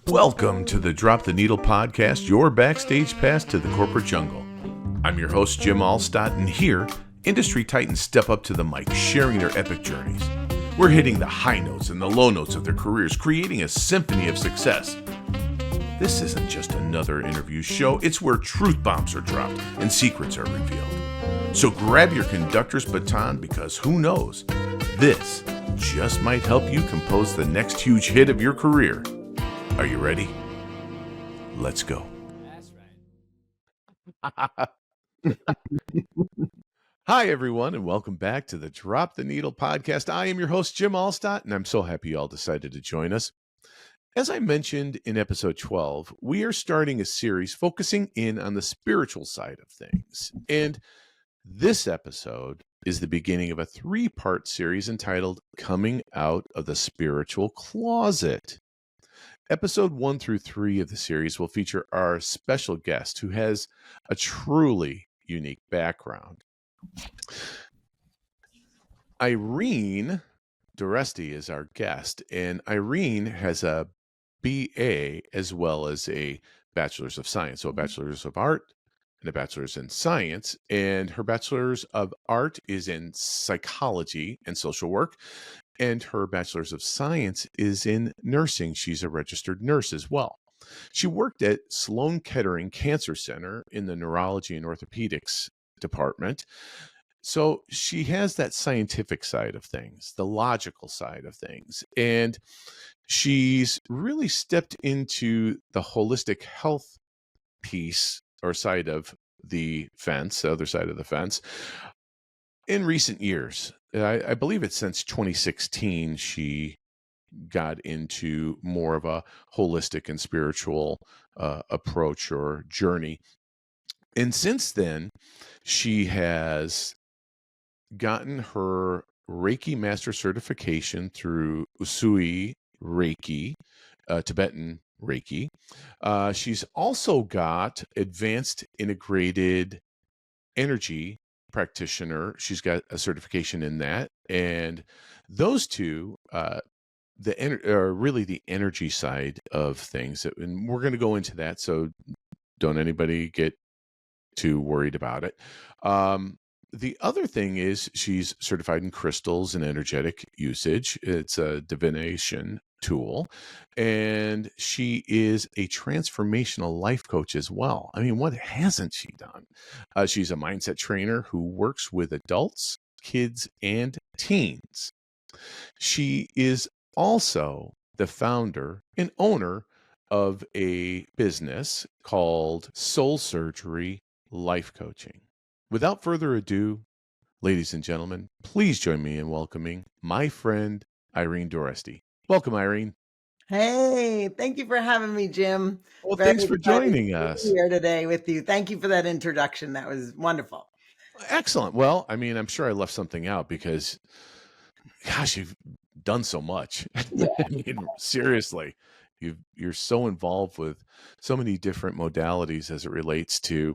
Welcome to the Drop the Needle podcast, your backstage pass to the corporate jungle. I'm your host, Jim Allstott, and here, industry titans step up to the mic, sharing their epic journeys. We're hitting the high notes and the low notes of their careers, creating a symphony of success. This isn't just another interview show, it's where truth bombs are dropped and secrets are revealed. So grab your conductor's baton because who knows, this just might help you compose the next huge hit of your career. Are you ready? Let's go. That's right. Hi, everyone, and welcome back to the Drop the Needle podcast. I am your host, Jim Allstott, and I'm so happy you all decided to join us. As I mentioned in episode 12, we are starting a series focusing in on the spiritual side of things. And this episode is the beginning of a 3-part series entitled Coming Out of the Spiritual Closet. Episode 1 through 3 of the series will feature our special guest who has a truly unique background. Irene Doreste is our guest, and Irene has a BA as well as a Bachelor's of Science, so a Bachelor's of Art and a Bachelor's in Science, and her Bachelor's of Art is in Psychology and Social Work, and her Bachelor's of Science is in Nursing. She's a registered nurse as well. She worked at Sloan Kettering Cancer Center in the Neurology and Orthopedics department. So she has that scientific side of things, the logical side of things, and she's really stepped into the holistic health piece or side of the fence, the other side of the fence, in recent years. I believe it's since 2016 she got into more of a holistic and spiritual approach or journey. And since then, she has gotten her Reiki Master certification through Usui Reiki, Tibetan Reiki. She's also got Advanced Integrated Energy Practitioner. She's got a certification in that. And those two, are really the energy side of things. And we're going to go into that, so don't anybody get too worried about it. The other thing is she's certified in crystals and energetic usage. It's a divination tool, and she is a transformational life coach as well. I mean, what hasn't she done? She's a mindset trainer who works with adults, kids, and teens. She is also the founder and owner of a business called Soul Surgery Life Coaching. Without further ado, ladies and gentlemen, please join me in welcoming my friend, Irene Doreste. Welcome, Irene. Hey, thank you for having me, Jim. Well, thanks for joining us here today with you. Thank you for that introduction. That was wonderful. Excellent. Well, I mean, I'm sure I left something out because, gosh, you've done so much. Yeah. I mean, seriously, you're so involved with so many different modalities as it relates to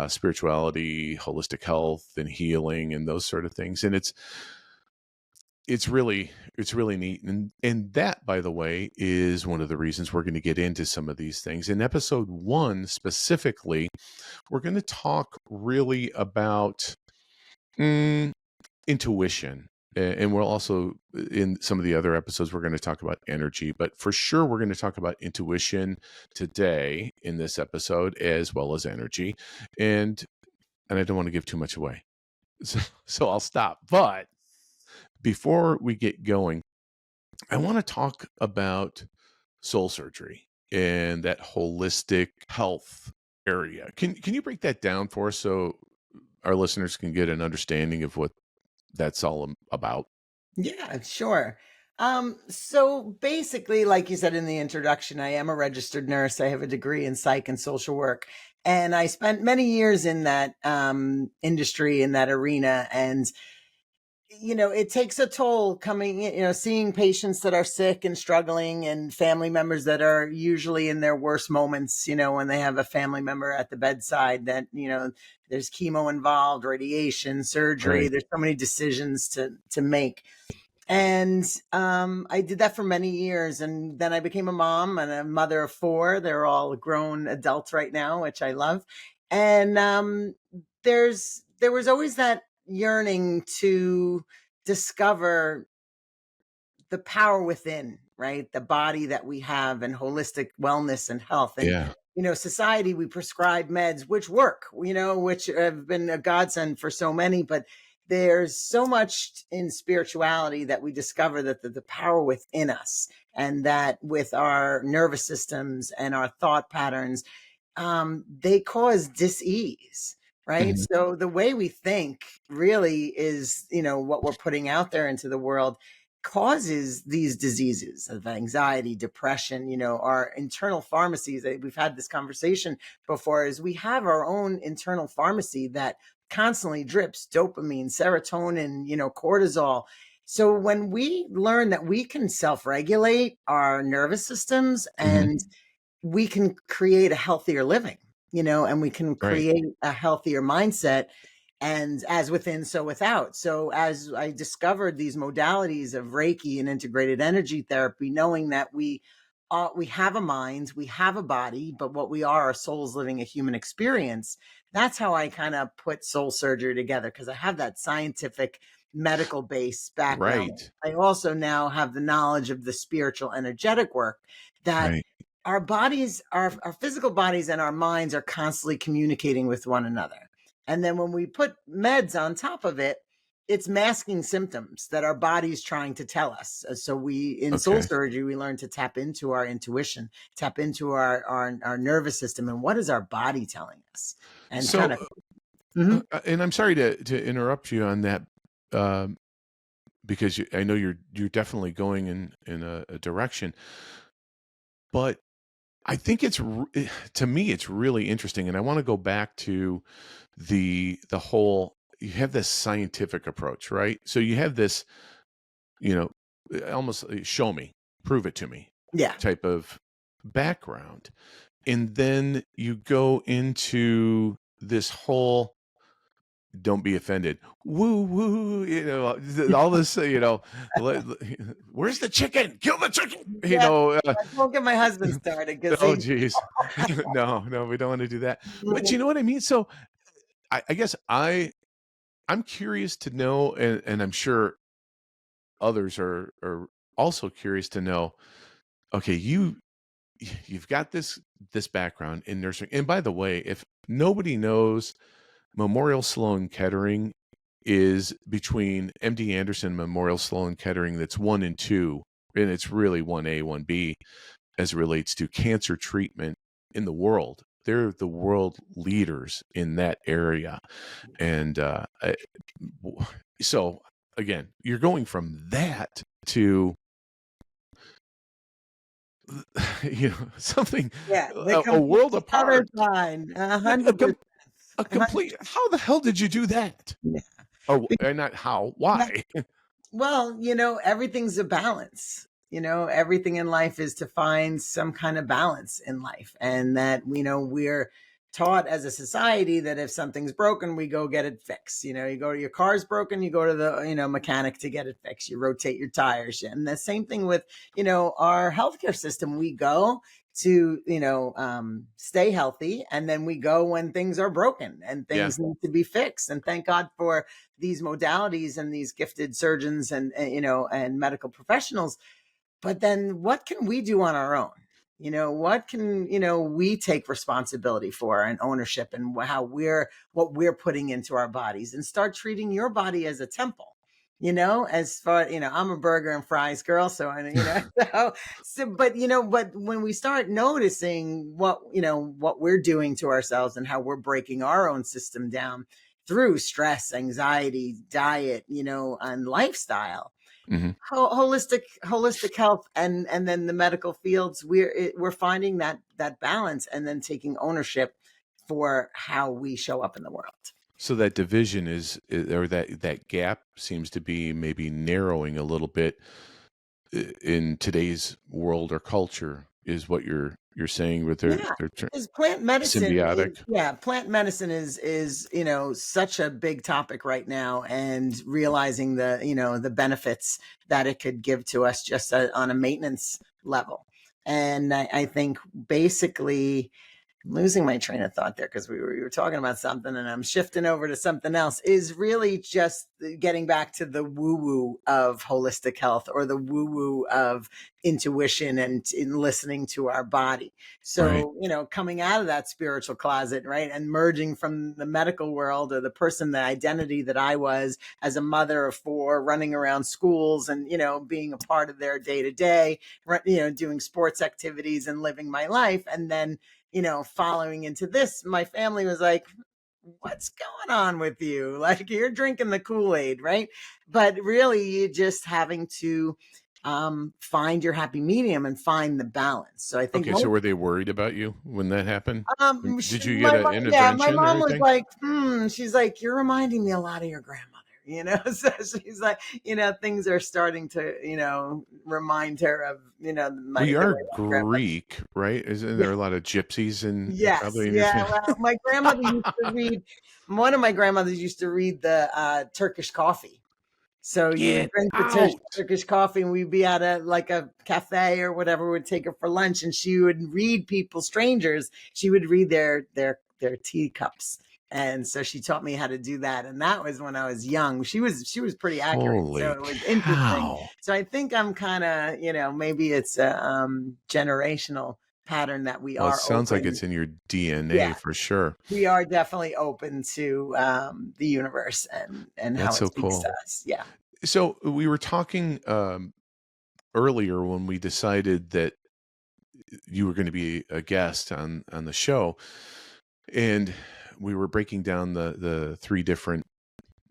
spirituality, holistic health, and healing, and those sort of things. And it's really neat. And that, by the way, is one of the reasons we're going to get into some of these things. In episode 1 specifically, we're going to talk really about intuition. And we'll also, in some of the other episodes, we're going to talk about energy. But for sure, we're going to talk about intuition today in this episode, as well as energy. And I don't want to give too much away. So I'll stop. But before we get going, I want to talk about soul surgery and that holistic health area. Can you break that down for us so our listeners can get an understanding of what that's all about? Yeah, sure. So basically, like you said in the introduction, I am a registered nurse. I have a degree in psych and social work, and I spent many years in that industry, in that arena. And you know, it takes a toll seeing patients that are sick and struggling, and family members that are usually in their worst moments, when they have a family member at the bedside that, there's chemo involved, radiation, surgery. Right. There's so many decisions to make. And I did that for many years. And then I became a mom and a mother of four. They're all grown adults right now, which I love. And there was always that yearning to discover the power within, right? The body that we have and holistic wellness and health. And, Yeah. society, we prescribe meds, which work, which have been a godsend for so many, but there's so much in spirituality that we discover that the power within us, and that with our nervous systems and our thought patterns, they cause dis-ease, right? Mhm. So the way we think really is, what we're putting out there into the world causes these diseases of anxiety, depression. Our internal pharmacies, we've had this conversation before, is we have our own internal pharmacy that constantly drips dopamine, serotonin, cortisol. So when we learn that we can self-regulate our nervous systems, Mhm. and we can create a healthier living, and we can Right. create a healthier mindset, and as within, so without. So as I discovered these modalities of Reiki and integrated energy therapy, knowing that we have a mind, we have a body, but what we are souls living a human experience. That's how I kind of put soul surgery together, because I have that scientific medical base background. Right. I also now have the knowledge of the spiritual energetic work, that Right. our bodies, our physical bodies and our minds are constantly communicating with one another. And then when we put meds on top of it, it's masking symptoms that our body's trying to tell us. So in soul Okay. surgery, we learn to tap into our intuition, tap into our nervous system, and what is our body telling us, and kind So, of. Mhm. and I'm sorry to interrupt you on that, um, because I know you're definitely going in a direction, but I think to me it's really interesting, and I want to go back to the whole. You have this scientific approach, right? So you have this, you know, almost show me, prove it to me Yeah. type of background, and then you go into this whole don't be offended. Woo woo, all this, where's the chicken? Kill the chicken. Yeah. I won't get my husband started, because Oh he. geez. No, no, we don't want to do that. But you know what I mean? So I guess I'm curious to know, and I'm sure others are also curious to know, okay, you've got this background in nursing. And by the way, if nobody knows, Memorial Sloan Kettering is between MD Anderson and Memorial Sloan Kettering, that's 1 and 2, and it's really 1A, 1B as it relates to cancer treatment in the world. They're the world leaders in that area. And so again, you're going from that to something Yeah, the a world complete other apart. side, Like 100%. a complete, how the hell did you do that? Yeah. Or and not how, Yeah. why? Well, everything's a balance. Everything in life is to find some kind of balance in life. And that, we're taught as a society that if something's broken, we go get it fixed. You go to your car's broken, you go to the, mechanic to get it fixed. You rotate your tires. And the same thing with, our healthcare system. We go to, stay healthy. And then we go when things are broken and Yeah. things need to be fixed. And thank God for these modalities and these gifted surgeons and medical professionals. But then what can we do on our own? What can, we take responsibility for, and ownership, and what we're putting into our bodies, and start treating your body as a temple. As far, I'm a burger and fries girl. So, but when we start noticing what we're doing to ourselves, and how we're breaking our own system down through stress, anxiety, diet, and lifestyle, Mhm. holistic health, and then the medical fields, we're finding that balance, and then taking ownership for how we show up in the world. So that division or that gap seems to be maybe narrowing a little bit in today's world or culture, is what you're saying with Yeah, their because plant medicine symbiotic, plant medicine is, such a big topic right now, and realizing the benefits that it could give to us just on a maintenance level. And I think basically, I'm losing my train of thought there because we were talking about something and I'm shifting over to something else, is really just getting back to the woo woo of holistic health, or the woo woo of intuition and in listening to our body. right? So, coming out of that spiritual closet, right, and merging from the medical world, or the person, the identity that I was as a mother of four, running around schools and, being a part of their day to day, doing sports activities and living my life. And then, following into this, my family was like, what's going on with you? Like, you're drinking the Kool-Aid, right? But really, you just having to find your happy medium and find the balance. So I think Okay, so were they worried about you when that happened? Did you get my an mom, yeah, my intervention or mom was anything? like, she's like, you're reminding me a lot of your grandmother. So she's like, things are starting to, remind her of, We the way are my grandmother. Greek, right? Isn't Yeah. there a lot of gypsies in Yes. probably in your Yeah. family? Well, my grandmother used to read, one of my grandmothers used to read the Turkish coffee. So you would Get drink the out! Turkish coffee, and we'd be at a cafe or whatever. We'd take her for lunch, and she would read people, strangers. She would read their teacups, and so she taught me how to do that. And that was when I was young. She was pretty accurate, so Holy it was interesting. cow! So I think I'm kind of, maybe it's a generational pattern that we Well, it are sounds like open. it's in your Yeah, DNA for sure. we are definitely open to the universe and how That's it so speaks to cool. us. Yeah. So we were talking earlier when we decided that you were going to be a guest on the show, and we were breaking down the three different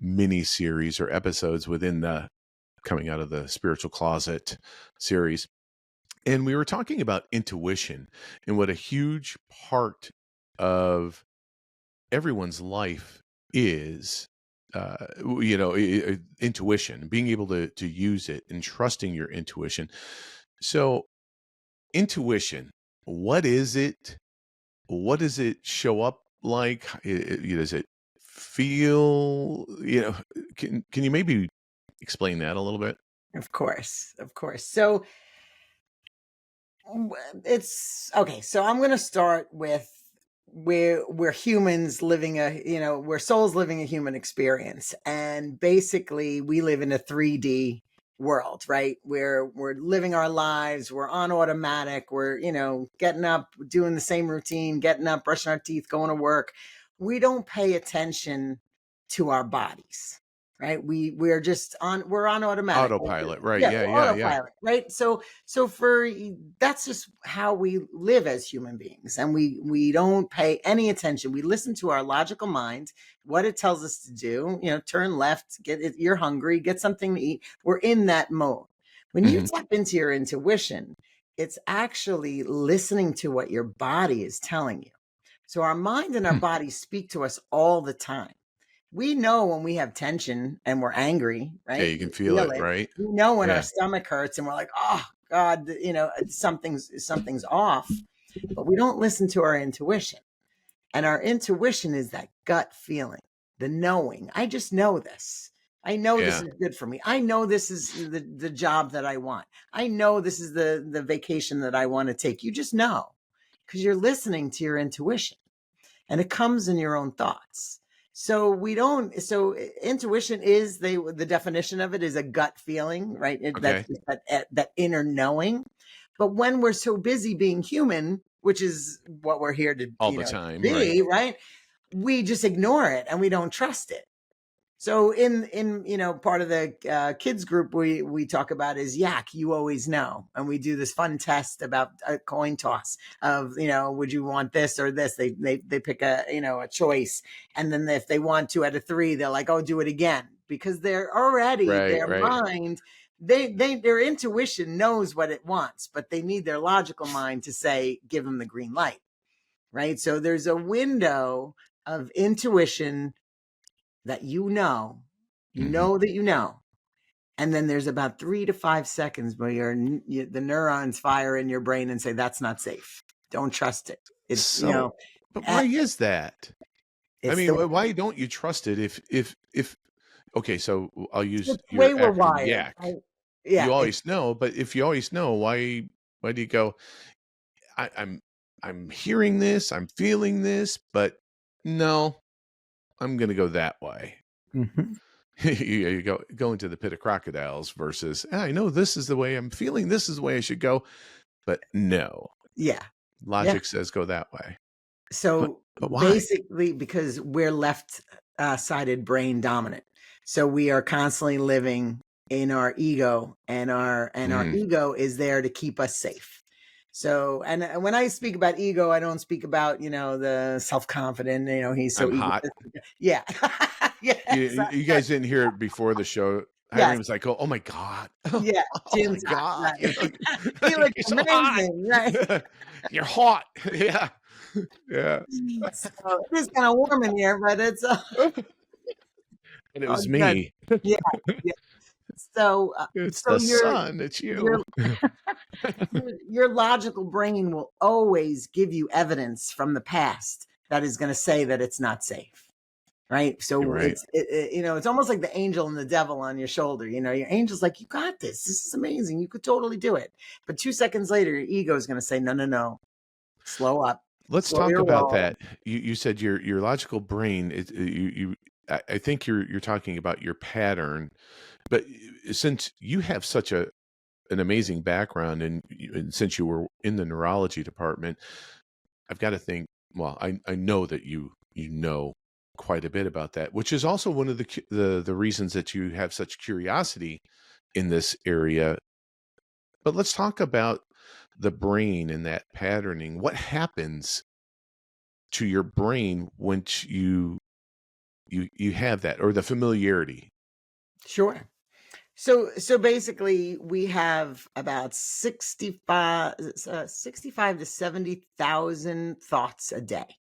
mini series or episodes within the coming out of the spiritual closet series. And we were talking about intuition and what a huge part of everyone's life is, intuition, being able to use it and trusting your intuition. So intuition, what is it? What does it show up like? Does it feel, can you maybe explain that a little bit? Of course, of course. So it's okay. So I'm going to start with we're humans living we're souls living a human experience, and basically we live in a 3D world, right? Where we're living our lives, we're on automatic, we're getting up, doing the same routine, getting up, brushing our teeth, going to work. We don't pay attention to our bodies, right? We're on automatic. Autopilot, right? Yeah, Yeah, we're yeah, yeah. autopilot, right? So that's just how we live as human beings, and we don't pay any attention. We listen to our logical mind, what it tells us to do. Turn left, you're hungry, get something to eat. We're in that mode. When you Hmm. tap into your intuition, it's actually listening to what your body is telling you. So our mind and our body speak to us all the time. We know when we have tension and we're angry, Yeah, right? you can We feel feel it, it. right? We know when our Yeah. stomach hurts and we're like, oh God, something's off. But we don't listen to our intuition. And our intuition is that gut feeling, the knowing. I just know this. I know this Yeah. is good for me. I know this is the job that I want. I know this is the vacation that I want to take. You just know because you're listening to your intuition, and it comes in your own thoughts. So we don't. So intuition is the definition of it is a gut feeling, right? That's Okay. just that inner knowing. But when we're so busy being human, which is what we're here to All the time, right? be, right? We just ignore it and we don't trust it. So in part of the kids group we talk about is yak, you always know, and we do this fun test about a coin toss of would you want this or this? They pick a choice, and then if they want 2 out of 3, they're like, oh, do it again, because they're already Right, their right. mind. Their intuition knows what it wants, but they need their logical mind to say give them the green light, right? So there's a window of intuition that Hmm. that and then there's about 3 to 5 seconds where the neurons fire in your brain and say that's not safe. Don't trust it. It's, you So, know, but why uh, is that? I it's mean, the why don't you trust it if okay, so I'll use it's the your way we're acronym wired, YAC. right? Yeah, You it's always know, but if you always know, why do you go, I'm hearing this, I'm feeling this, but no, I'm gonna go that way. Mhm. You go into the pit of crocodiles versus I know this is the way I'm feeling, this is the way I should go, but no. Yeah. Yeah. Logic says go that way. But So why? basically, because we're left sided brain dominant. So we are constantly living in our ego, and our Mm, ego is there to keep us safe. So, and when I speak about ego, I don't speak about, the self-confident, he's so I'm hot. egotistic. Yeah. Yes. You guys didn't hear it before the show. Yes. Irene was like, oh my God. Yeah. Oh my Jim's hot. God. Right. He looks You're so hot. amazing. Right. You're hot. Yeah. Yeah. So it is kind of warm in here, but it's And it all was good. me. Yeah. Yeah. So, It's so the sun. It's your you. your logical brain will always give you evidence from the past that is going to say that it's not safe, right? You're So right. it's almost like the angel and the devil on your shoulder. Your angel's like, you got this. This is amazing. You could totally do it. But 2 seconds later, your ego is going to say, no, no, no. Slow up. Let's Slow talk your about roll. that. You said your logical brain. I think you're talking about your pattern, but since you have such an amazing background and since you were in the neurology department, I've got to think, well, I know that you know quite a bit about that, which is also one of the reasons that you have such curiosity in this area. But let's talk about the brain and that patterning. What happens to your brain once you have that, or the familiarity? Sure. So basically, we have about 65 to 70,000 thoughts a day.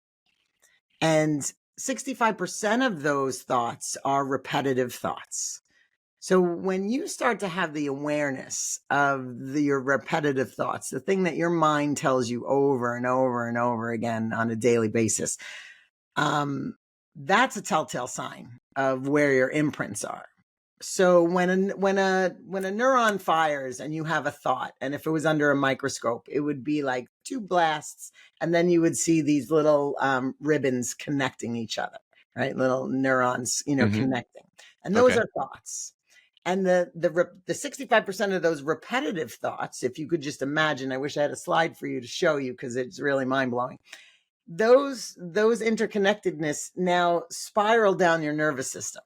And 65% of those thoughts are repetitive thoughts. So when you start to have the awareness of your repetitive thoughts, the thing that your mind tells you over and over and over again on a daily basis, um, that's a telltale sign of where your imprints are. So when a neuron fires and you have a thought, and if it was under a microscope, it would be like two blasts, and then you would see these little ribbons connecting each other, right? Little neurons, Hmm. connecting, and those Okay. are thoughts. And the 65% of those repetitive thoughts, if you could just imagine, I wish I had a slide for you to show you because it's really mind blowing. Those interconnectedness now spiral down your nervous system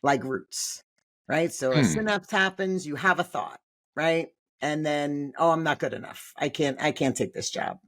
like roots, right? So a Hmm. synapse happens, you have a thought, right? And then, oh, I'm not good enough. I can't take this job.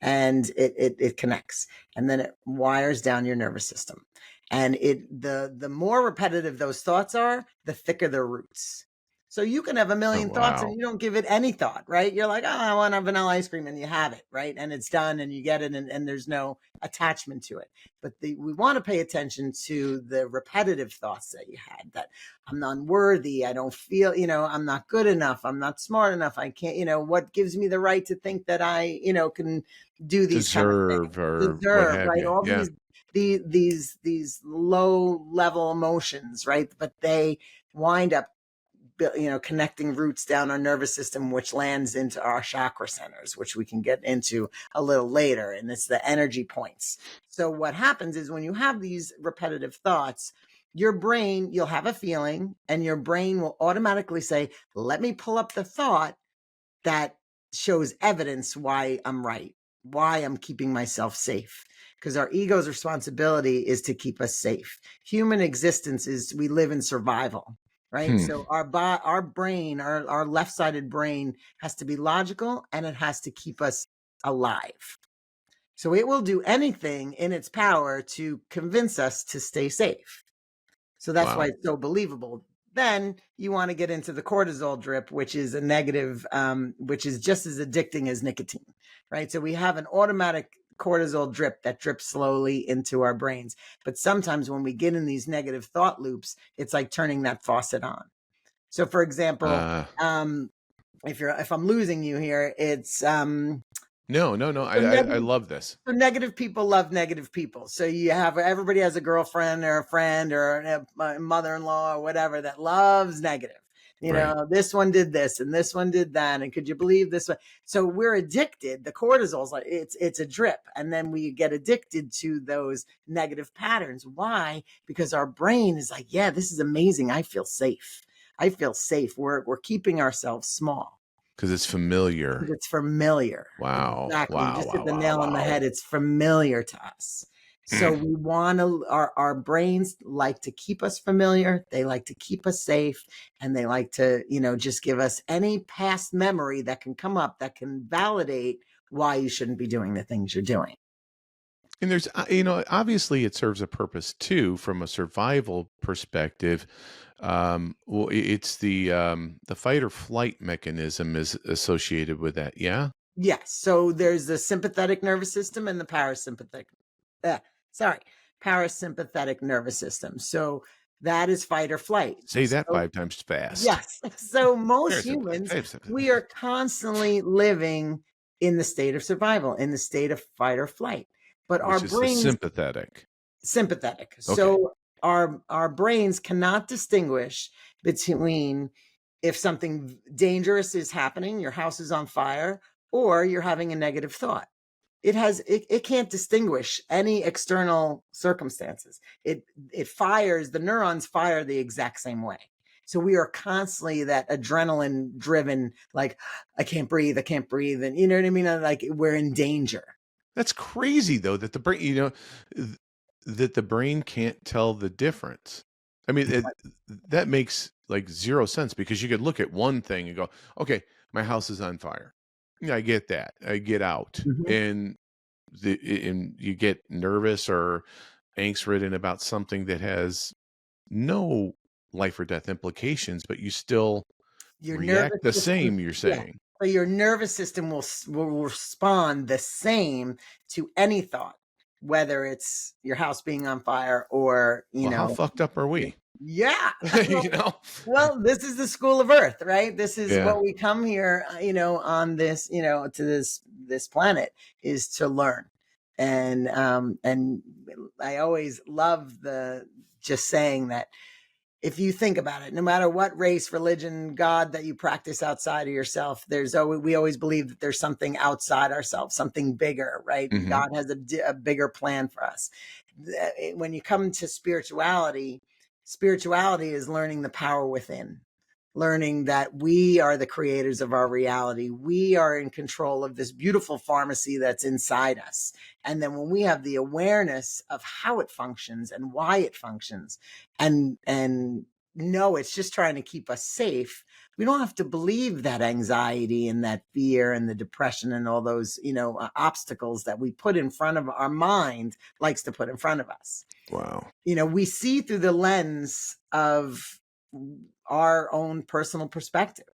And it connects. And then it wires down your nervous system. And the more repetitive those thoughts are, the thicker the roots. So you can have a Oh million thoughts and wow. you don't give it any thought, right? You're like, oh, I want a vanilla ice cream, and you have it, right? And it's done and you get it, and there's no attachment to it. But we want to pay attention to the repetitive thoughts that you had, that I'm unworthy, I don't feel, I'm not good enough, I'm not smart enough, I can't, what gives me the right to think that I, can do these kind of Deserve things, or what deserve, have right? you? All Yeah. these low level emotions, right? But they wind up connecting roots down our nervous system, which lands into our chakra centers, which we can get into a little later. And it's the energy points. So what happens is when you have these repetitive thoughts, your brain, you'll have a feeling, and your brain will automatically say, let me pull up the thought that shows evidence why I'm right, why I'm keeping myself safe. Because our ego's responsibility is to keep us safe. Human existence is, we live in survival, right? Hmm. So our brain, our left-sided brain, has to be logical, and it has to keep us alive. So it will do anything in its power to convince us to stay safe. So that's why Wow. it's so believable. Then you want to get into the cortisol drip, which is a negative, which is just as addicting as nicotine, right? So we have an automatic cortisol drip that drips slowly into our brains. But sometimes when we get in these negative thought loops, it's like turning that faucet on. So for example, Uh. if I'm losing you here, it's No, no, no. So I negative, love this. so negative people love negative people. So you have, everybody has a girlfriend or a friend or a mother-in-law or whatever that loves negative. You Right. know, this one did this and this one did that. And could you believe this one? So we're addicted. The cortisol's like, it's a drip. And then we get addicted to those negative patterns. Why? Because our brain is like, yeah, this is amazing. I feel safe. I feel safe. We're keeping ourselves small. Because it's familiar. It's familiar. Wow. Exactly. You Wow. just hit Wow. the Wow. nail on the Wow. head. It's familiar to us. So Mm. we want to, our brains like to keep us familiar. They like to keep us safe, and they like to, you know, just give us any past memory that can come up that can validate why you shouldn't be doing the things you're doing. And there's, you know, obviously it serves a purpose too, from a survival perspective. Well, it's the fight or flight mechanism is associated with that. Yeah. Yes. So there's the sympathetic nervous system and the parasympathetic, uh, sorry, parasympathetic nervous system. So that is fight or flight. Say that So 5 times fast. yes. So most humans, we Parasympathetic. are constantly living in the state of survival, in the state of fight or flight. But our Which is the brains, sympathetic. sympathetic. Okay. So our brains cannot distinguish between if something dangerous is happening, your house is on fire, or you're having a negative thought. It can't distinguish any external circumstances. It fires, the neurons fire the exact same way. So we are constantly that adrenaline driven, like, I can't breathe, and you know what I mean? Like, we're in danger. That's crazy though, that the brain, you know, that the brain can't tell the difference. I mean, that makes like zero sense, because you could look at one thing and go, okay, my house is on fire. Yeah, I get that. I get out. Mhm. And and you get nervous or angst ridden about something that has no life or death implications, but you still Your react nervous the system, same, you're yeah. saying. So your nervous system will respond the same to any thought, whether it's your house being on fire or, you Well, how know, fucked up are we? yeah. You know? Well, this is the school of Earth, right? This is Yeah. what we come here, you know, on this, you know, to this planet, is to learn. And I always love the just saying that, if you think about it, no matter what race, religion, God that you practice outside of yourself, we always believe that there's something outside ourselves, something bigger, right? Mhm. God has a bigger plan for us. When you come to spirituality, spirituality is learning the power within, learning that we are the creators of our reality. We are in control of this beautiful pharmacy that's inside us. And then when we have the awareness of how it functions and why it functions, and no, it's just trying to keep us safe, we don't have to believe that anxiety and that fear and the depression and all those, you know, obstacles that we put in front of our mind likes to put in front of us. Wow. You know, we see through the lens of our own personal perspective.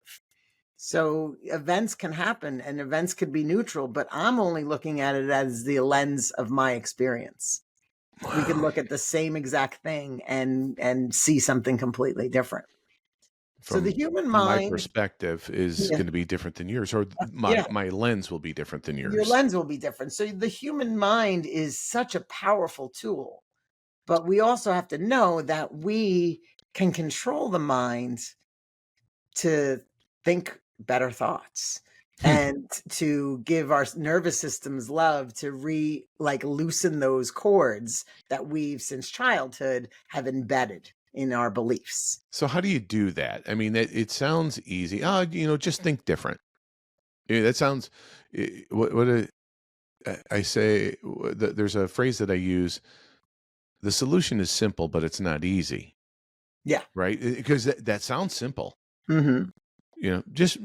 So events can happen and events could be neutral, but I'm only looking at it as the lens of my experience. We could Wow. look at the same exact thing and see something completely different. So the From human my mind, perspective is yeah, gonna be different than yours, or yeah, my lens will be different than your yours. lens will be different. So the human mind is such a powerful tool, but we also have to know that we can control the mind to think better thoughts Hmm. and to give our nervous systems love to like loosen those cords that we've since childhood have embedded in our beliefs. So how do you do that? I mean, it sounds easy. Oh, you know, just think different. Yeah, that sounds, I say, there's a phrase that I use, the solution is simple, but it's not easy, Yeah. right? Because that sounds simple. Hmm. You know, just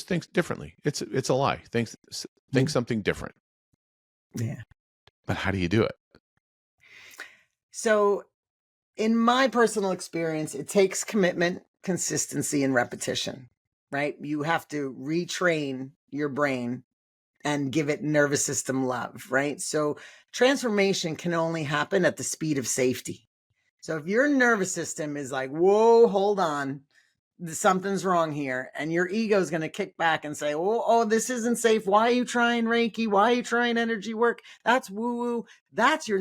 think differently. It's a lie. Think something different. Yeah. But how do you do it? So in my personal experience, it takes commitment, consistency, and repetition, right? You have to retrain your brain and give it nervous system love, right? So transformation can only happen at the speed of safety. So if your nervous system is like, whoa, hold on, something's wrong here, and your ego is going to kick back and say, oh, this isn't safe. Why are you trying Reiki? Why are you trying energy work? That's woo woo. That's your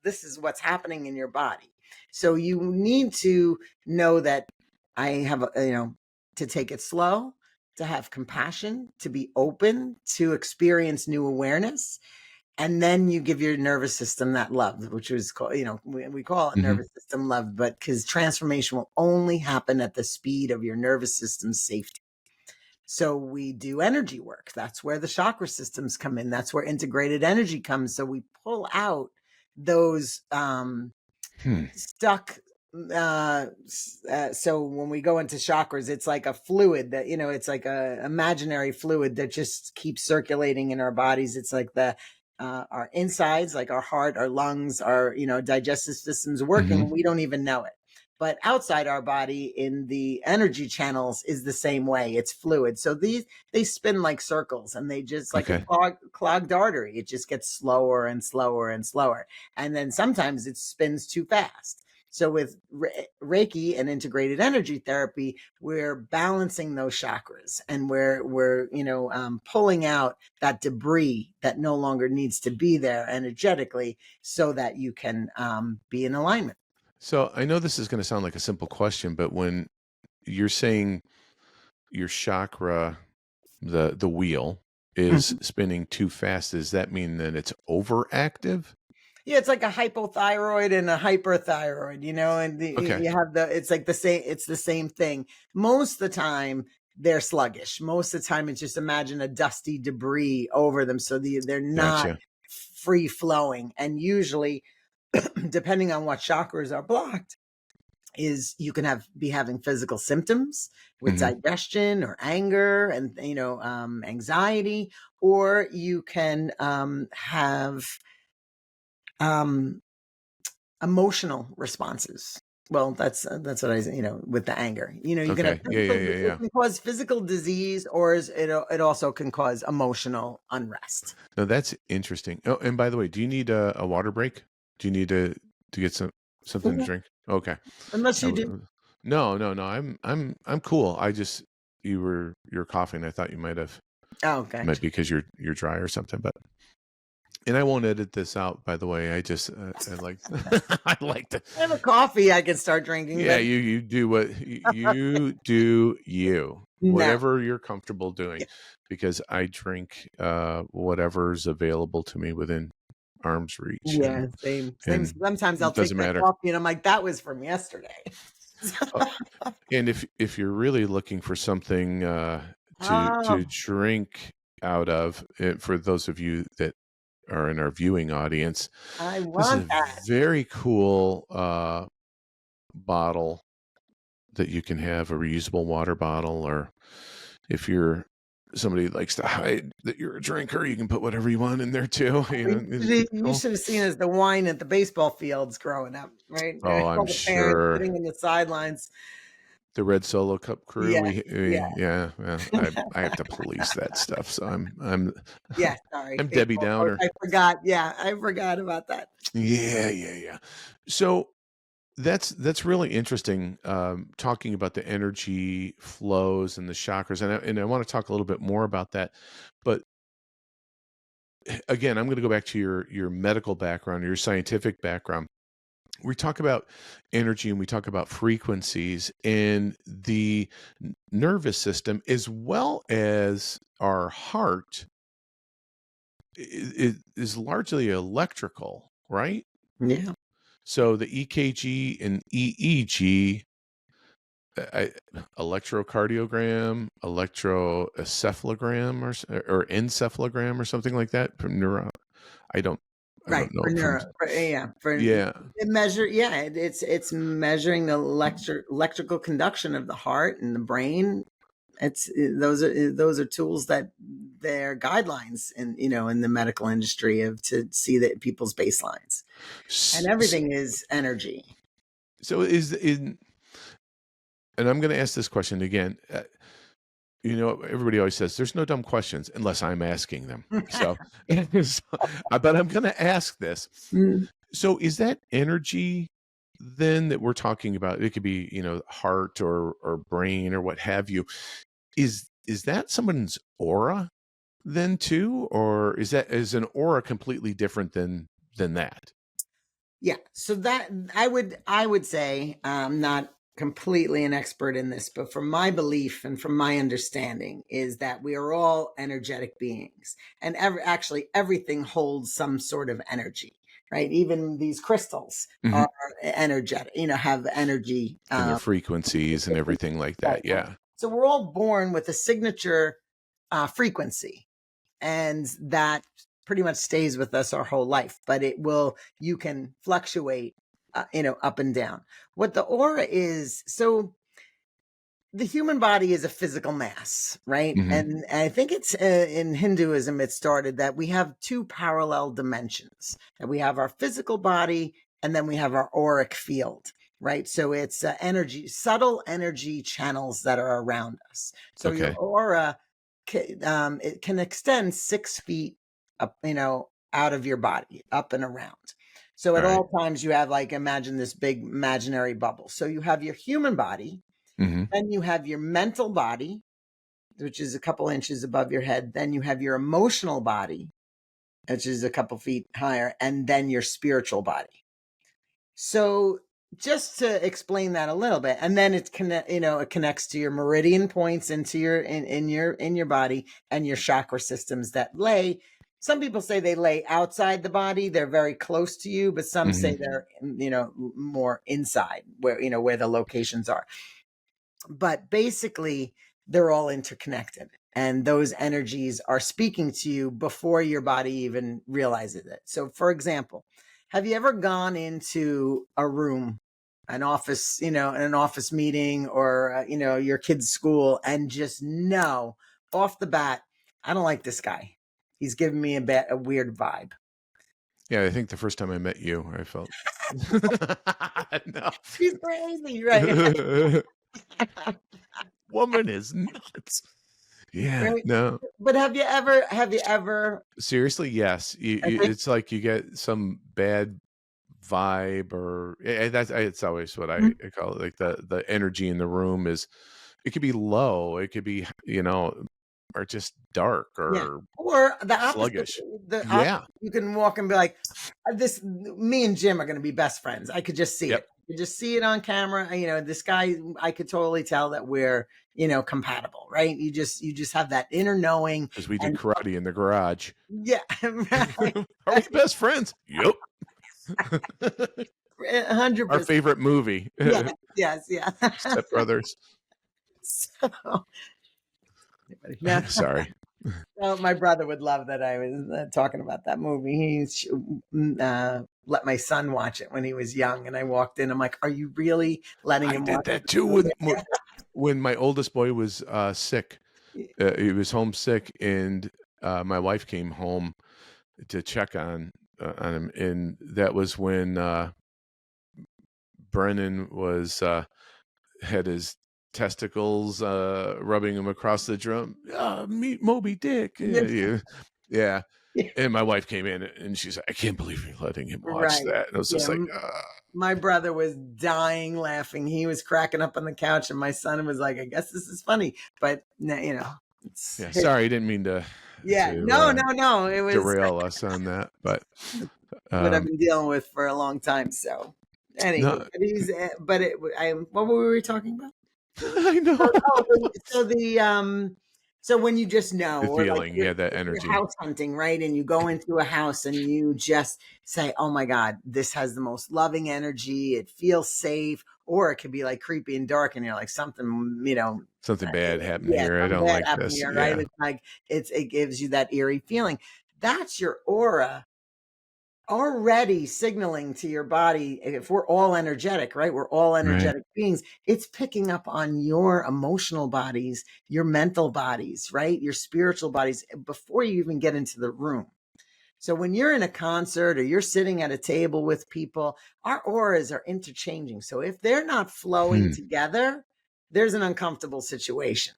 this is what's happening in your body. So you need to know that I have to take it slow, to have compassion, to be open, to experience new awareness. And then you give your nervous system that love, which is called, we call it nervous system love, but because transformation will only happen at the speed of your nervous system's safety. So we do energy work. That's where the chakra systems come in. That's where integrated energy comes. So we pull out those stuck. So when we go into chakras, it's like a fluid that, it's like a imaginary fluid that just keeps circulating in our bodies. It's like our insides, like our heart, our lungs, our, digestive systems working. We don't even know it. But outside our body in the energy channels is the same way. It's fluid. So they spin like circles, and they just like a clogged artery. It just gets slower and slower and slower. And then sometimes it spins too fast. So with Reiki and integrated energy therapy, we're balancing those chakras, and we're pulling out that debris that no longer needs to be there energetically, so that you can be in alignment. So I know this is going to sound like a simple question, but when you're saying your chakra, the wheel is spinning too fast, does that mean that it's overactive? Yeah, it's like a hypothyroid and a hyperthyroid, and you have it's like it's the same thing. Most of the time they're sluggish. Most of the time it's just, imagine a dusty debris over them. So they're not free flowing. And usually, depending on what chakras are blocked, is you can be having physical symptoms with digestion or anger and, anxiety, or you can have emotional responses. Well, that's what with the anger, you can have it can cause physical disease, or it also can cause emotional unrest. No, that's interesting. Oh, and by the way, do you need a water break? Do you need to get something to drink? Okay. Unless you do. No. I'm cool. You're coughing. I thought you might have. Oh, okay. Might be because you're dry or something, but. And I won't edit this out, by the way. I just I like I like to. I have a coffee I can start drinking. Yeah, you do what you do. Whatever you're comfortable doing, because I drink whatever's available to me within arm's reach. Yeah, same. Sometimes I'll take that coffee and I'm like, that was from yesterday. And if you're really looking for something to drink out of, for those of you that are in our viewing audience, I want that. Very cool bottle that you can have, a reusable water bottle, or if you're somebody that likes to hide that you're a drinker, you can put whatever you want in there too. You should have seen us the wine at the baseball fields growing up, right? Oh, I'm sure. Sitting in the sidelines. The Red Solo Cup crew. Yeah. I have to police that stuff. So I'm sorry. I'm Debbie Downer. I forgot. Yeah, I forgot about that. Yeah. So that's really interesting. Talking about the energy flows and the chakras, and I want to talk a little bit more about that. But again, I'm going to go back to your medical background, your scientific background. We talk about energy and we talk about frequencies in the nervous system, as well as our heart is largely electrical, right? Yeah. So the EKG and EEG, electrocardiogram, electroencephalogram, or encephalogram, or something like that from neuro. I don't know. It's measuring the electrical conduction of the heart and the brain. Those are tools that they're guidelines in the medical industry to see that people's baselines, and everything is energy. So and I'm going to ask this question again. Everybody always says there's no dumb questions unless I'm asking them. So but I'm going to ask this. So is that energy then that we're talking about? It could be, heart or brain or what have you. Is that someone's aura then too, or is an aura completely different than that? Yeah. So that I would say, not completely an expert in this, but from my belief and from my understanding is that we are all energetic beings, and actually everything holds some sort of energy, right? Even these crystals Mhm. are energetic, have energy. And their frequencies and everything like Right, that. right. Yeah. So we're all born with a signature frequency, and that pretty much stays with us our whole life. But you can fluctuate, up and down. What the aura is, so the human body is a physical mass, right? Mhm. And I think it's in Hinduism, it started that we have two parallel dimensions. That we have our physical body, and then we have our auric field, right? So it's subtle energy channels that are around us. So your Okay. aura, it can extend 6 feet up, out of your body, up and around. So at All right. all times, you have, like, imagine this big imaginary bubble. So you have your human body, Mhm. then you have your mental body, which is a couple inches above your head. Then you have your emotional body, which is a couple feet higher, and then your spiritual body. So just to explain that a little bit, and then it connects to your meridian points into in your body, and your chakra systems that lay. Some people say they lay outside the body; they're very close to you, but some say Mhm. they're more inside, where the locations are. But basically, they're all interconnected, and those energies are speaking to you before your body even realizes it. So for example, have you ever gone into a room, an office, an office meeting, or your kid's school, and just know off the bat, I don't like this guy, he's giving me a weird vibe. Yeah, I think the first time I met you, I felt no. He's crazy, right? Woman is nuts. Yeah, Right. no. But have you ever Seriously, yes. It's like you get some bad vibe, or it's always what I call it. Like the energy in the room is, it could be low, it could be, or just dark Yeah. or Or the opposite. sluggish. The opposite. Yeah. You can walk and be like, "This, me and Jim are going to be best friends." I could just see Yep. it. You just see it on camera. This guy, I could totally tell that we're, compatible, right? You just have that inner knowing, Because we did and karate in the garage. yeah, right, Are we right, best friends? Yep. 100%. Our favorite movie, Yes, yes, yeah. Step Brothers. So, now, Sorry. well, my brother would love that I was talking about that movie. Let my son watch it when he was young, and I walked in. I'm like, "Are you really letting I him did watch that too this when my oldest boy was sick. movie?" He was homesick, and my wife came home to check on him, and that was when Brennan was had his testicles rubbing him across the drum. Meet Moby Dick. Yeah, yeah. Yeah. Yeah, And my wife came in and she's like, I can't believe you're letting him watch right. that. And I was Yeah, just like, my brother was dying laughing. He was cracking up on the couch, and my son was like, "I guess this is funny," but no, it's yeah, sorry, I didn't mean to yeah. to No, uh, no, no. It was derail us on that, but what I've um, been dealing with for a long time. So, anywho, no, but what were we talking about? I So, know so when you just know, the or like feeling, yeah, that if you're energy. house hunting, right? And you go into a house and you just say, "Oh my God, this has the most loving energy. It feels safe." Or it could be like creepy and dark, and you're like, something, Something bad happened yeah, here. I something don't bad like happened this. here, right? Yeah, It's like it gives you that eerie feeling. That's your aura already signaling to your body. If we're all energetic, right? We're all right. energetic beings. It's picking up on your emotional bodies, your mental bodies, right? Your spiritual bodies before you even get into the room. So when you're in a concert or you're sitting at a table with people, our auras are interchanging. So if they're not flowing Hmm. together, there's an uncomfortable situation.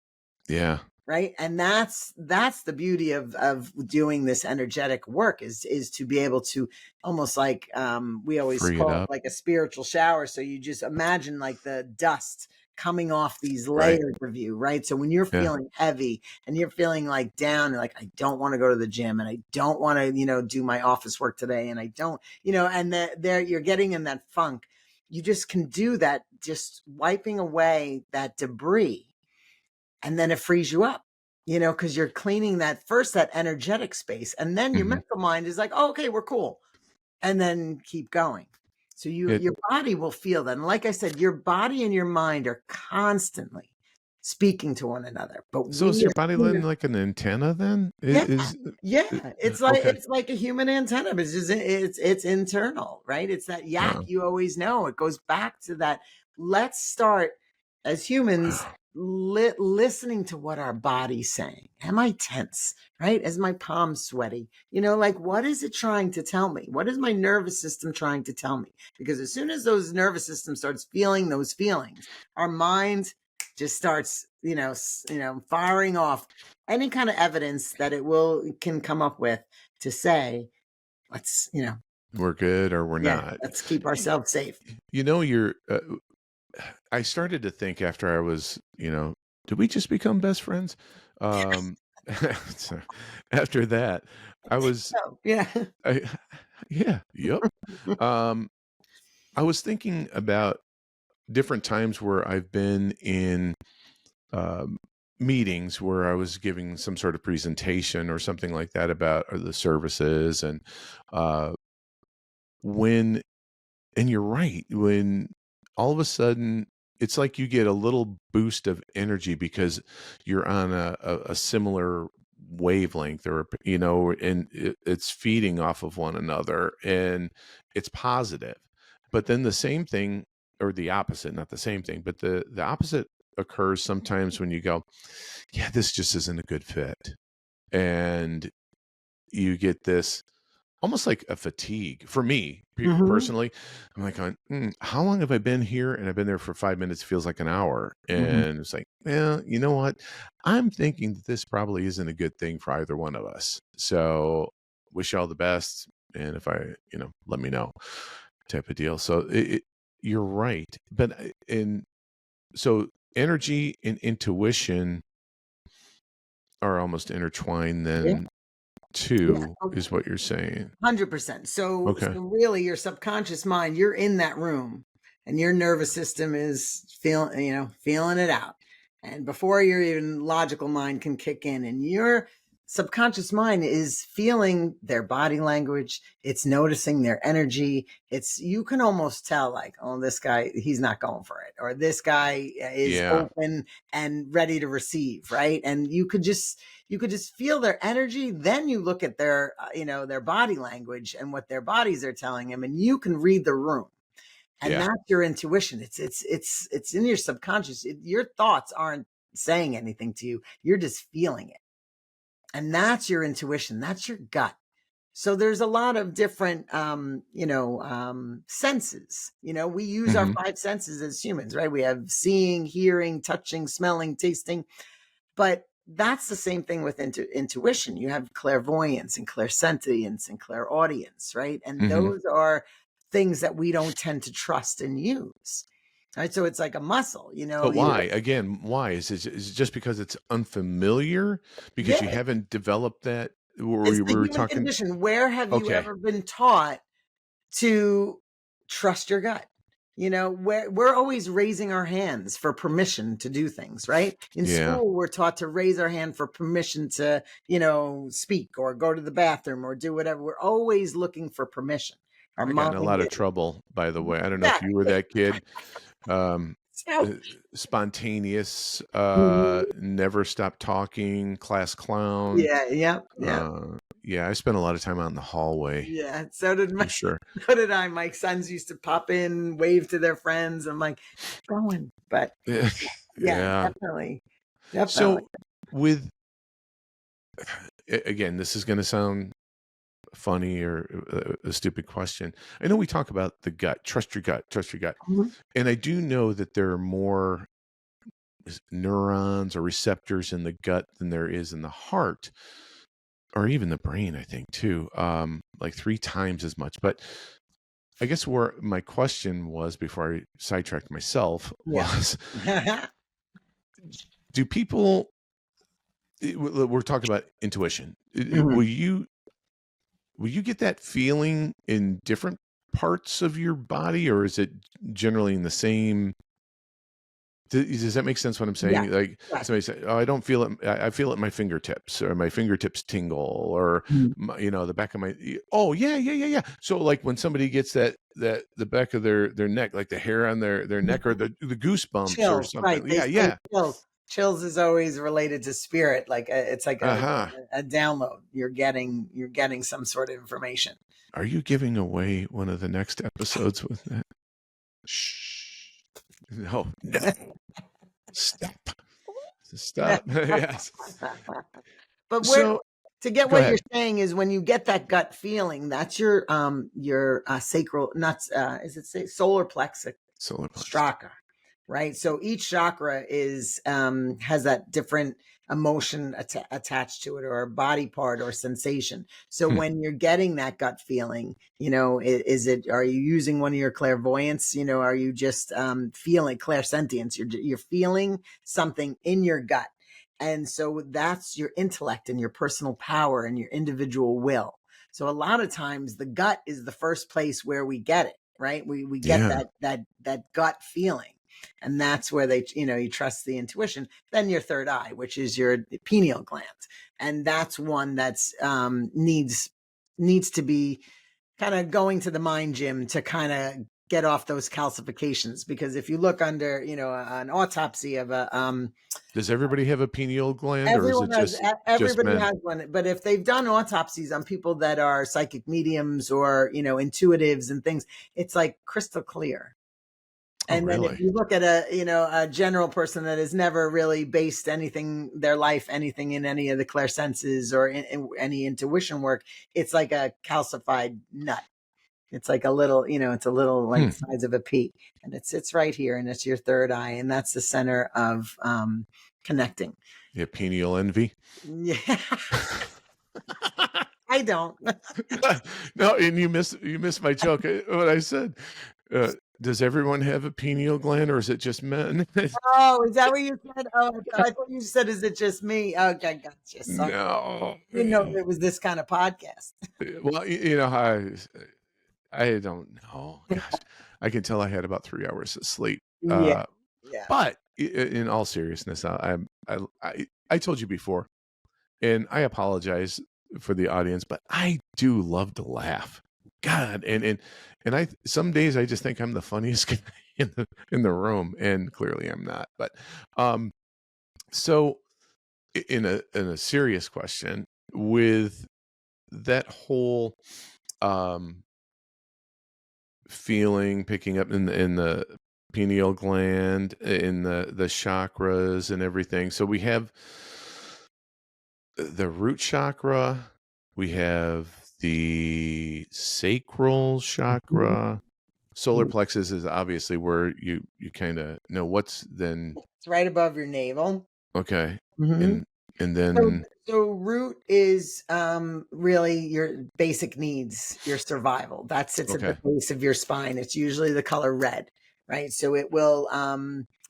Yeah. right? And that's the beauty of doing this energetic work is to be able to almost like we always Free it call it up. like a spiritual shower. So you just imagine like the dust coming off these Right. layers of you, right? So when you're Yeah. feeling heavy and you're feeling like down, and like, I don't want to go to the gym, and I don't want to, do my office work today, and I don't, and there you're getting in that funk. You just can do that, just wiping away that debris, and then it frees you up, because you're cleaning that energetic space, and then your Mhm. mental mind is like, oh, okay, we're cool, and then keep going. So It your body will feel that. And like I said, your body and your mind are constantly speaking to one another. But So is we your as body then humans, like an antenna then? yeah, Uh, yeah, okay. it's like a human antenna, but it's internal, right? It's that yak Oh, you always know. It goes back to that. Let's start as humans wow. listening to what our body's saying. Am I tense? Right? Is my palm sweaty? Like, what is it trying to tell me? What is my nervous system trying to tell me? Because as soon as those nervous system starts feeling those feelings, our mind just starts, firing off any kind of evidence that can come up with to say, let's, We're good or we're yeah, not. let's keep Y- ourselves safe. you're I started to think after I was, did we just become best friends? Um, so after that, I was, So, yeah. I, yeah, yep. Um, I was thinking about different times where I've been in um, meetings where I was giving some sort of presentation or something like that about the services and uh, when and you're right. When all of a sudden, it's like you get a little boost of energy because you're on a similar wavelength or, and it's feeding off of one another and it's positive. But then the same thing or the opposite, not the same thing, but the opposite occurs sometimes when you go, yeah, this just isn't a good fit. And you get this almost like a fatigue for me Hmm. personally. I'm like, how long have I been here? And I've been there for 5 minutes. It feels like an hour. Hmm. And it's like, well, you know what? I'm thinking that this probably isn't a good thing for either one of us. So wish you all the best. And if let me know type of deal. So you're right. But, and so energy and intuition are almost intertwined Yeah. then Yeah. too, is what you're saying. 100%. So Okay. really your subconscious mind, you're in that room and your nervous system is feeling it out. And before your even logical mind can kick in, and your subconscious mind is feeling their body language, it's noticing their energy. You can almost tell like, oh, this guy, he's not going for it, or this guy is Yeah. open and ready to receive, right? And you could just feel their energy. Then you look at their body language and what their bodies are telling them, and you can read the room. And Yeah. that's your intuition. It's in your subconscious. Your thoughts aren't saying anything to you. You're just feeling it. And that's your intuition. That's your gut. So there's a lot of different, senses. We use our Mhm. five senses as humans, right? We have seeing, hearing, touching, smelling, tasting. But that's the same thing with intuition. You have clairvoyance and clairsentience and clairaudience, right? And Mhm. those are things that we don't tend to trust and use. Right. So it's like a muscle, But why? Again, why? Is it just because it's unfamiliar? Because you Yeah, haven't developed that? Or it's we the were human talking condition. Where have you okay. ever been taught to trust your gut? We're always raising our hands for permission to do things, right? In Yeah. school, we're taught to raise our hand for permission to, speak or go to the bathroom or do whatever. We're always looking for permission. Our I got in a lot mind, of trouble, by the way. I don't know if you were exactly. that kid. Um, So, spontaneous, mhm. never stop talking, class clown. Yeah, yeah, yeah. Yeah, I spent a lot of time out in the hallway Yeah, so did for sure. so did I. My sons used to pop in, wave to their friends. I'm like, going, but yeah, Yeah. definitely, definitely. So with again, this is going to sound funny or a stupid question. I know we talk about the gut, trust your gut, trust your gut. Mhm. And I do know that there are more neurons or receptors in the gut than there is in the heart, or even the brain, I think too, like 3 times as much. But I guess where my question was, before I sidetracked myself, was, do people, we're talking about intuition. Will you get that feeling in different parts of your body, or is it generally in the same? Does that make sense what I'm saying? Yeah. Like somebody say, "Oh, I don't feel it. I feel it in my fingertips, or my fingertips tingle, or the back of my." Oh, yeah. So like when somebody gets that the back of their neck, like the hair on their neck, or the goosebumps or Chills, something. right? They say Yeah. chills. Chills is always related to spirit. Like it's like a download. You're getting some sort of information. Are you giving away one of the next episodes with that? Shh. No. Stop. Yes. But So to get go what ahead. you're saying is when you get that gut feeling, that's your sacral, not is it solar plexus chakra, right? So each chakra is has that different emotion attached to it, or a body part or sensation. So when you're getting that gut feeling, are you using one of your clairvoyance? Are you just feeling clairsentience? You're feeling something in your gut. And so that's your intellect and your personal power and your individual will. So a lot of times the gut is the first place where we get it, right? We get that gut feeling. And that's where you trust the intuition. Then your third eye, which is your pineal gland. And that's one that's needs to be kind of going to the mind gym to kind of get off those calcifications. Because if you look under, an autopsy of a does everybody have a pineal gland, or is it everybody men? has one? But if they've done autopsies on people that are psychic mediums or intuitives and things, it's like crystal clear. And then if you look at a general person that has never really based anything in any of the clairsenses or in any intuition work, it's like a calcified nut. It's like a little, it's a little like the size of a pea, and it's right here, and it's your third eye, and that's the center of connecting. Yeah, pineal envy. Yeah. I don't. No, and you missed my joke. What I said. Does everyone have a pineal gland, or is it just men? Oh, is that what you said? Oh, I thought you said, "Is it just me?" Okay, gotcha. Sorry. No, You know, it was this kind of podcast. Well, you know how I don't know. Gosh, I can tell I had about 3 hours of sleep. Yeah. But in all seriousness, I told you before, and I apologize for the audience, but I do love to laugh. God, and I some days I just think I'm the funniest guy in the room, and clearly I'm not. But so in a serious question, with that whole feeling picking up in the pineal gland, in the chakras and everything. So we have the root chakra, we have the sacral chakra. Solar plexus is obviously where you kind of know what's then. It's right above your navel. Okay. And then so root is really your basic needs, your survival. That sits at the base of your spine. It's usually the color red, right? So it will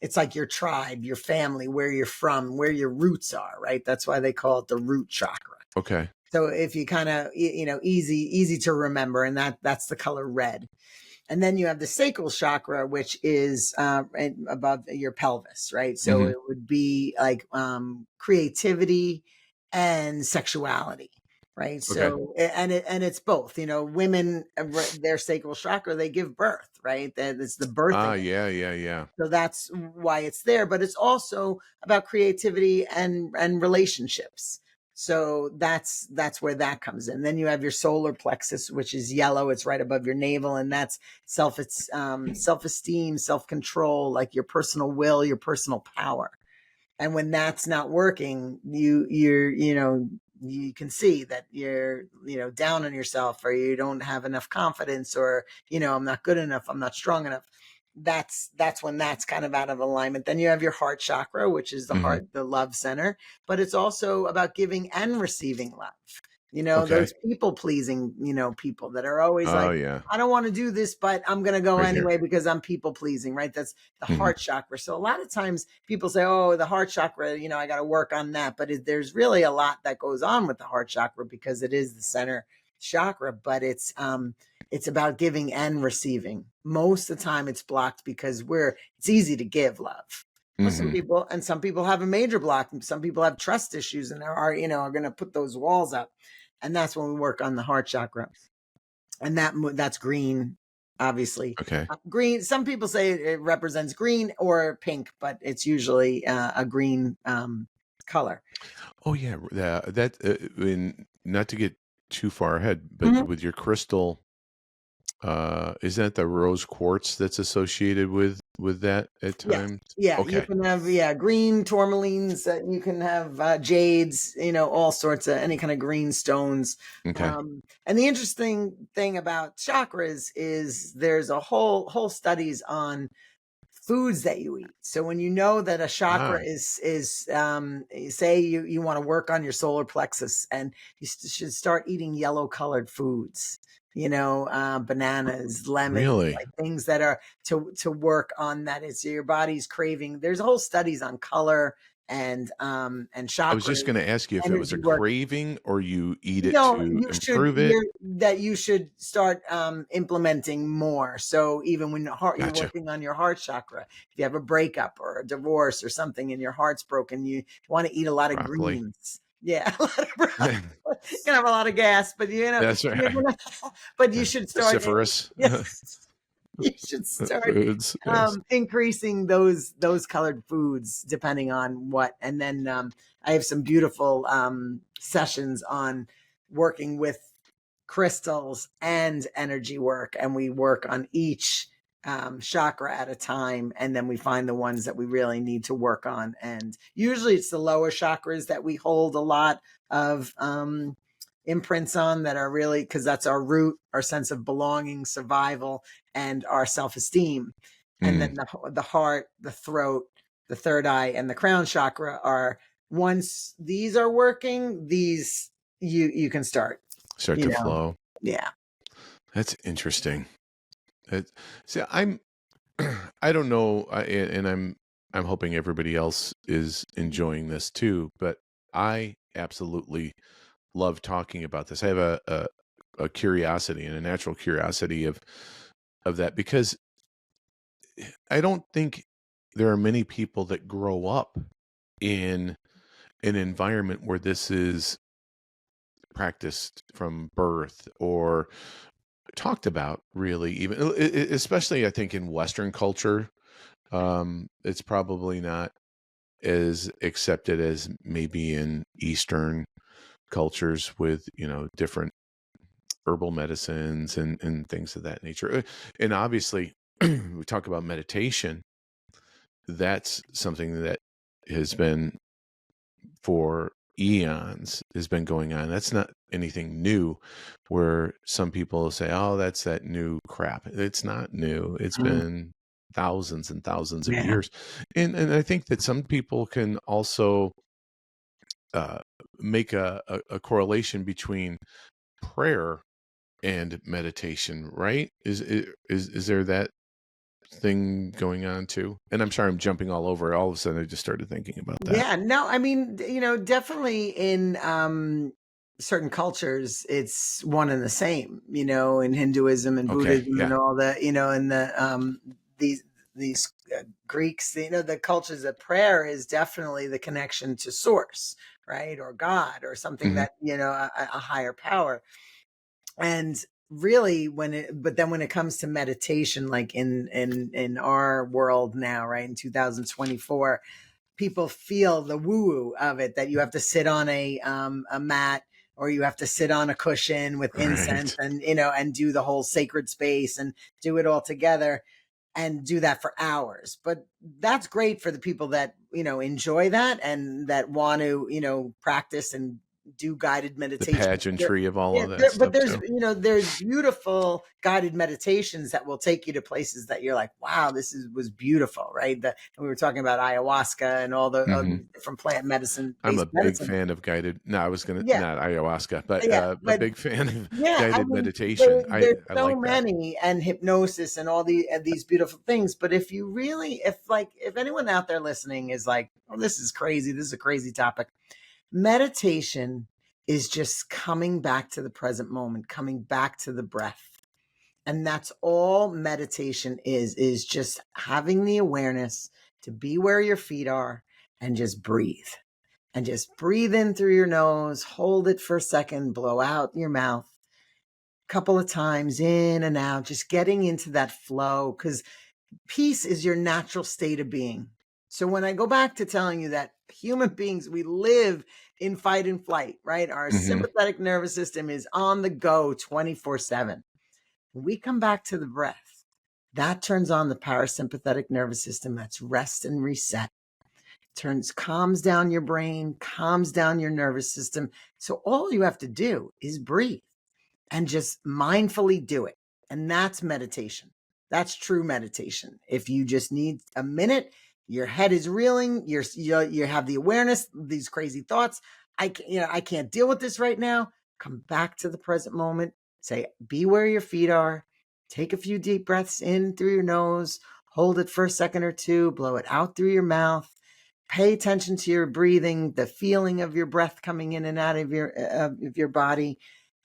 it's like your tribe, your family, where you're from, where your roots are, right? That's why they call it the root chakra. Okay. So if you kind of easy to remember, and that's the color red. And then you have the sacral chakra, which is above your pelvis, right? So it would be like creativity and sexuality, right? So and it's both. Women, their sacral chakra, they give birth, right? It's the birthing. Yeah. So that's why it's there, but it's also about creativity and relationships. So that's where that comes in. Then you have your solar plexus, which is yellow. It's right above your navel, and that's self-esteem, self-control, like your personal will, your personal power. And when that's not working, you can see that you're down on yourself, or you don't have enough confidence, or I'm not good enough, I'm not strong enough. that's when that's kind of out of alignment. Then you have your heart chakra, which is the Hmm. heart, the love center, but it's also about giving and receiving love. You know, Okay. those people pleasing, people that are always Oh like, yeah. I don't want to do this, but I'm going to go Right here. anyway because I'm people pleasing, right? That's the Hmm. heart chakra. So a lot of times people say, oh, the heart chakra, I got to work on that. But there's really a lot that goes on with the heart chakra because it is the center chakra, but it's about giving and receiving. Most of the time it's blocked because it's easy to give love. But Hmm. some people have a major block. Some people have trust issues and are going to put those walls up. And that's when we work on the heart chakra. And that's green, obviously. Okay. Green, some people say it represents green or pink, but it's usually a green color. Oh yeah. That not to get too far ahead, but Mhm. with your crystal, isn't that the rose quartz that's associated with that at Yes. times? Yeah. You Okay. can have, green tourmalines. You can have jades, all sorts of any kind of green stones. Okay. And the interesting thing about chakras is there's a whole studies on foods that you eat. So when you know that a chakra Ah, is say you want to work on your solar plexus and you should start eating yellow colored foods, bananas, lemons, really? like things that are to work on that is your body's craving. There's whole studies on color and I was just chakras, going to ask you if it was a energy work. craving or you eat it No, to improve it. you should start implementing more. So even when you're Gotcha. working on your heart chakra, if you have a breakup or a divorce or something and your heart's broken, you want to eat a lot of Broccoli. greens. Yeah, a lot of broccoli. You're gonna have a lot of gas, but That's you're right. gonna, but you should start. Vociferous Yes, you should start foods. Yes. increasing those colored foods depending on what. And then I have some beautiful sessions on working with crystals and energy work, and we work on each chakra at a time, and then we find the ones that we really need to work on. And usually it's the lower chakras that we hold a lot of imprints on, that are really, because that's our root, our sense of belonging, survival, and our self-esteem. And Mm, then the heart, the throat, the third eye, and the crown chakra are, once these are working, these you can start, start you to know. flow. Yeah. That's interesting. It, see, I'm. I don't know, and I'm hoping everybody else is enjoying this too. But I absolutely love talking about this. I have a curiosity and a natural curiosity of that because I don't think there are many people that grow up in an environment where this is practiced from birth or talked about really, even especially I think in Western culture. It's probably not as accepted as maybe in Eastern cultures with, different herbal medicines and things of that nature. And obviously, we talk about meditation. That's something that has been for eons has been going on. That's not anything new, where some people say, oh, that's that new crap. It's not new. It's Mm, been thousands and thousands of yeah. years. And I think that some people can also uh, make a correlation between prayer and meditation, right? Is there that thing going on too? And I'm sorry, I'm jumping all over. All of a sudden, I just started thinking about that. Yeah, no, I mean, definitely in certain cultures, it's one and the same, in Hinduism and Okay, Buddhism and yeah. all the, and these Greeks, the cultures of prayer is definitely the connection to source, right? Or God or something Hmm. that, a higher power. And really but then when it comes to meditation, like in our world now, right, in 2024, people feel the woo-woo of it, that you have to sit on a mat, or you have to sit on a cushion with incense Right. and and do the whole sacred space and do it all together and do that for hours. But that's great for the people that enjoy that and that want to practice and do guided The meditation. pageantry of all Yeah, of that but stuff there's, too. there's beautiful guided meditations that will take you to places that you're like, wow, was beautiful, right? And we were talking about ayahuasca and all the Mhm. different plant medicine I'm a based big medicine. fan of guided. No, I was gonna Yeah, not ayahuasca, but yeah, a but big fan of yeah, I guided mean, meditation. there's I so like that. many, and hypnosis and all these beautiful things. But if you really, if anyone out there listening is like, oh, this is crazy, this is a crazy topic. Meditation is just coming back to the present moment, coming back to the breath. And that's all meditation is just having the awareness to be where your feet are and just breathe. And just breathe in through your nose, hold it for a second, blow out your mouth a couple of times, in and out, just getting into that flow, because peace is your natural state of being. So when I go back to telling you that human beings, we live in fight and flight, right? Our Mhm. sympathetic nervous system is on the go 24/7. When we come back to the breath, that turns on the parasympathetic nervous system. That's rest and reset. Calms down your brain, calms down your nervous system. So all you have to do is breathe and just mindfully do it. And that's meditation. That's true meditation. If you just need a minute, your head is reeling, you have the awareness, these crazy thoughts. I can't deal with this right now. Come back to the present moment. Say, be where your feet are. Take a few deep breaths in through your nose. Hold it for a second or two. Blow it out through your mouth. Pay attention to your breathing, the feeling of your breath coming in and out of your body,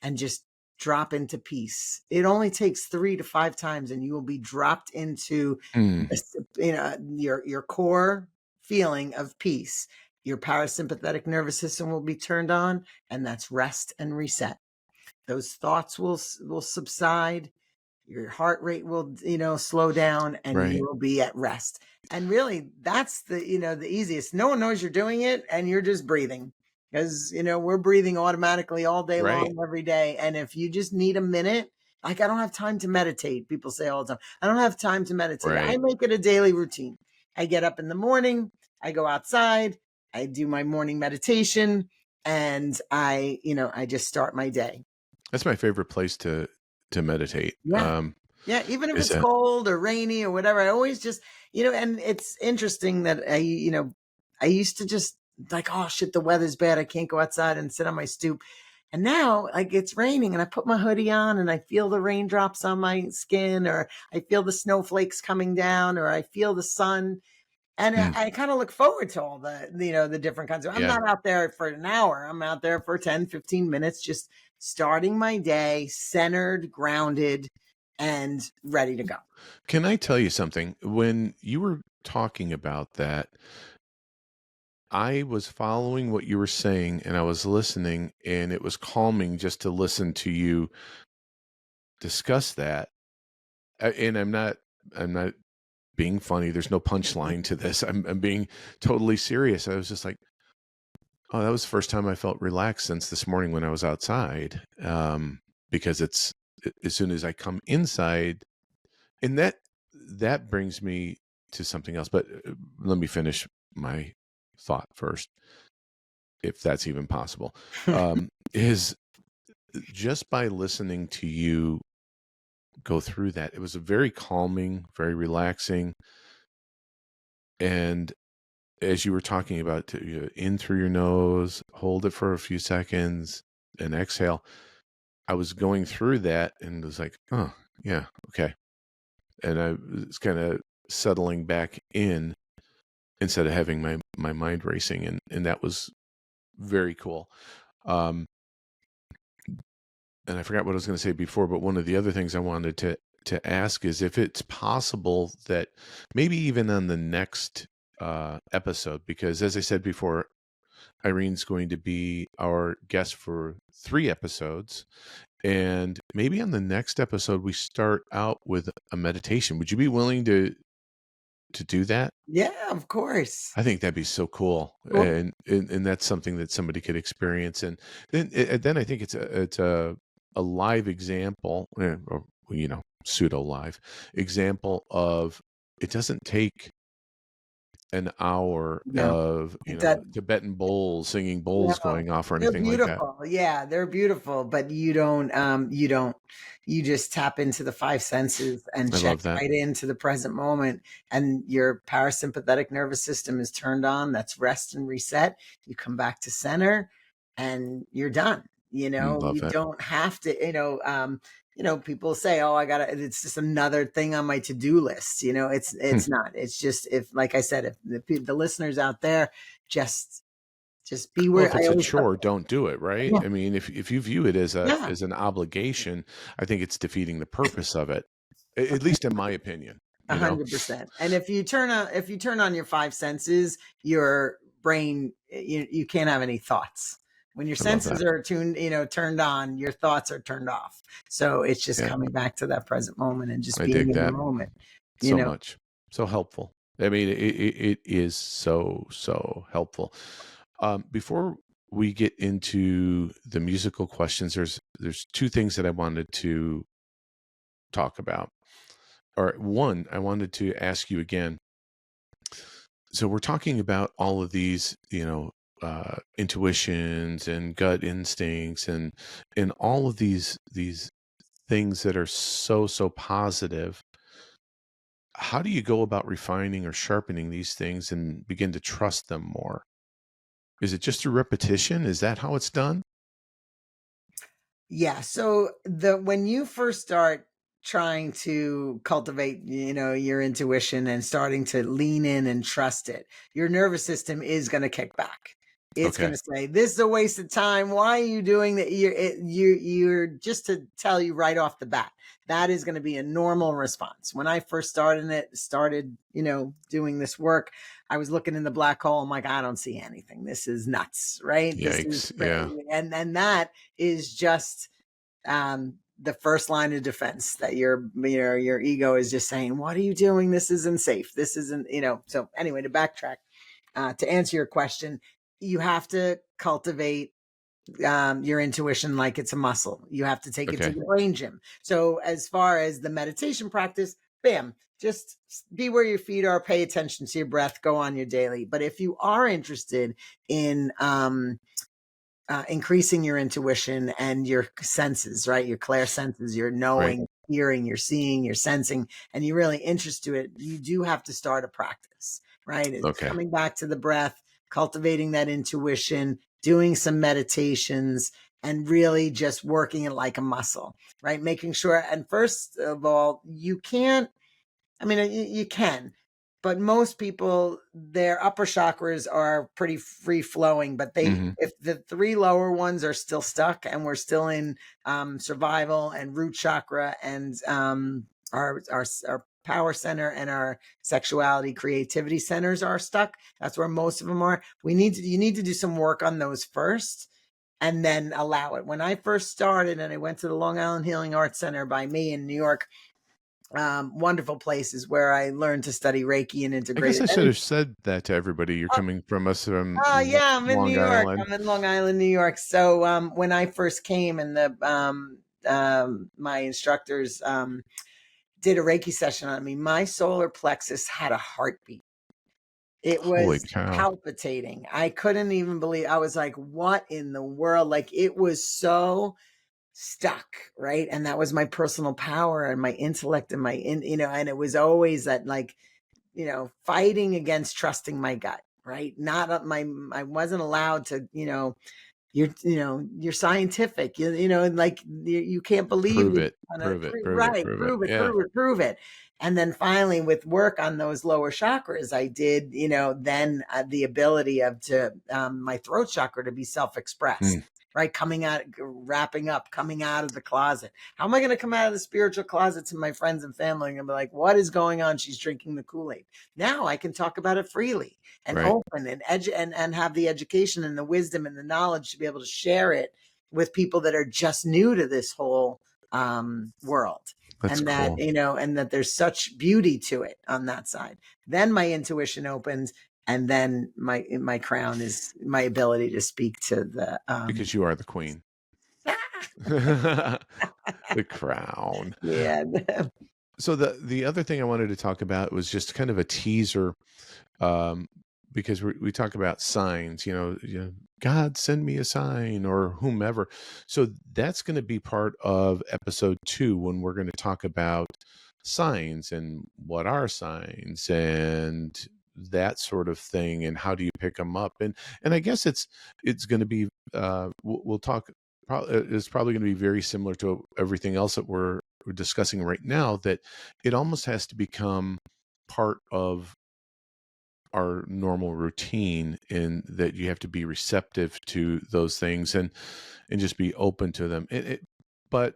and just drop into peace. It only takes 3 to 5 times, and you will be dropped into Mm. your core feeling of peace. Your parasympathetic nervous system will be turned on, and that's rest and reset. Those thoughts will subside. Your heart rate will, slow down, and you Right. will be at rest. And really, that's the easiest. No one knows you're doing it, and you're just breathing, because, we're breathing automatically all day Right. long, every day. And if you just need a minute, like, I don't have time to meditate. People say all the time, I don't have time to meditate. I Right. make it a daily routine. I get up in the morning, I go outside, I do my morning meditation, and I just start my day. That's my favorite place to meditate. Yeah. Yeah, even if Is it's that cold or rainy or whatever, I always just, and it's interesting that I used to just like, oh shit, the weather's bad. I can't go outside and sit on my stoop. And now, like, it's raining and I put my hoodie on and I feel the raindrops on my skin, or I feel the snowflakes coming down, or I feel the sun. And Mm. I kind of look forward to all the different kinds of, I'm Yeah. not out there for an hour. I'm out there for 10, 15 minutes, just starting my day centered, grounded, and ready to go. Can I tell you something? When you were talking about that, I was following what you were saying and I was listening, and it was calming just to listen to you discuss that. And I'm not being funny. There's no punchline to this. I'm being totally serious. I was just like, oh, that was the first time I felt relaxed since this morning when I was outside. Because it's as soon as I come inside, and that brings me to something else. But let me finish my thought first, if that's even possible. Is just by listening to you go through that, it was a very calming, very relaxing. And as you were talking about, in through your nose, hold it for a few seconds, and exhale. I was going through that and was like, oh, yeah, okay. And I was kind of settling back in instead of having my mind racing. And that was very cool. And I forgot what I was going to say before, but one of the other things I wanted to ask is if it's possible that maybe even on the next episode, because as I said before, Irene's going to be our guest for 3 episodes. And maybe on the next episode, we start out with a meditation. Would you be willing to do that? Yeah, of course. I think that'd be so cool. Well, And that's something that somebody could experience. And then I think it's a live example, or, pseudo live example of, it doesn't take an hour Yeah. of, That Tibetan bowls, singing bowls No, going off or they're anything like that. beautiful. Yeah, they're beautiful, but you just tap into the five senses and I check love that. right into the present moment, and your parasympathetic nervous system is turned on. That's rest and reset. You come back to center and you're done. Love You that. don't have to, people say, "Oh, it's just another thing on my to-do list." It's Hmm. not. It's just, if, like I said, if the listeners out there just be Well, where if I it's a always tell chore, don't do it, right? yeah, I mean, if you view it as a yeah, as an obligation, I think it's defeating the purpose of it. At least in my opinion, you know. 100%. And if you turn on your five senses, your brain, you can't have any thoughts. When your I love senses that. are turned on, your thoughts are turned off. So it's just Yeah, coming back to that present moment and just I being dig in the that moment. You so know. much. So helpful. I mean, it is so helpful. Before we get into the musical questions, there's two things that I wanted to talk about. Or one, I wanted to ask you again. So we're talking about all of these, intuitions and gut instincts and all of these things that are so positive. How do you go about refining or sharpening these things and begin to trust them more? Is it just through repetition? Is that how it's done? Yeah. So when you first start trying to cultivate, your intuition and starting to lean in and trust it, your nervous system is going to kick back. It's going Okay. to say, "This is a waste of time. Why are you doing that?" You're just to tell you right off the bat. That is going to be a normal response. When I first started, doing this work, I was looking in the black hole. I'm like, I don't see anything. This is nuts, right? This is, Yikes. Yeah. and that is just the first line of defense, that your ego is just saying, "What are you doing? This isn't safe. This isn't." So anyway, to backtrack, to answer your question, you have to cultivate your intuition like it's a muscle. You have to take it to Okay. the brain gym. So as far as the meditation practice, bam, just be where your feet are, pay attention to your breath, go on your daily. But if you are interested in increasing your intuition and your senses, right? Your clair senses, your Right. knowing, hearing, your seeing, your sensing, and you're really interested in it, you do have to start a practice, right? It's Okay. coming back to the breath, cultivating that intuition, doing some meditations, and really just working it like a muscle, right? Making sure, and first of all, you can't, I mean, you can, but most people, their upper chakras are pretty free flowing. But Hmm. if the three lower ones are still stuck, and we're still in survival and root chakra, and our power center and our sexuality, creativity centers are stuck. That's where most of them are. You need to do some work on those first, and then allow it. When I first started, and I went to the Long Island Healing Arts Center by me in New York, wonderful places where I learned to study Reiki and I guess integrated. I should have said that to everybody. You're coming from us from Yeah, I'm in New Long York. Island. I'm in Long Island, New York. So when I first came, and my instructors did a Reiki session on me, my solar plexus had a heartbeat. It Holy was cow. palpitating. I couldn't even believe. I was like, "What in the world?" Like, it was so stuck, right? And that was my personal power and my intellect and and it was always that, like, fighting against trusting my gut, right? Not my, I wasn't allowed to, you're scientific, like, you can't believe Prove that it. Prove it. Prove it. right, Prove it. prove it, Yeah. prove it, prove it. And then finally, with work on those lower chakras, I did, then the ability of to my throat chakra to be self-expressed, Hmm. right? Wrapping up, coming out of the closet. How am I going to come out of the spiritual closet to my friends and family and be like, "What is going on? She's drinking the Kool-Aid." Now I can talk about it freely and Right. open and and have the education and the wisdom and the knowledge to be able to share it with people that are just new to this whole world. That's And that, cool. and that there's such beauty to it on that side. Then my intuition opens, and then my crown is my ability to speak to the Because you are the queen. The crown. yeah. So the other thing I wanted to talk about was just kind of a teaser. um, because we talk about signs, God send me a sign or whomever. So that's going to be part of episode 2 when we're going to talk about signs and what are signs and that sort of thing and how do you pick them up, and I guess it's going to be we'll talk. It's probably going to be very similar to everything else that we're discussing right now, that it almost has to become part of our normal routine, in that you have to be receptive to those things and just be open to them. But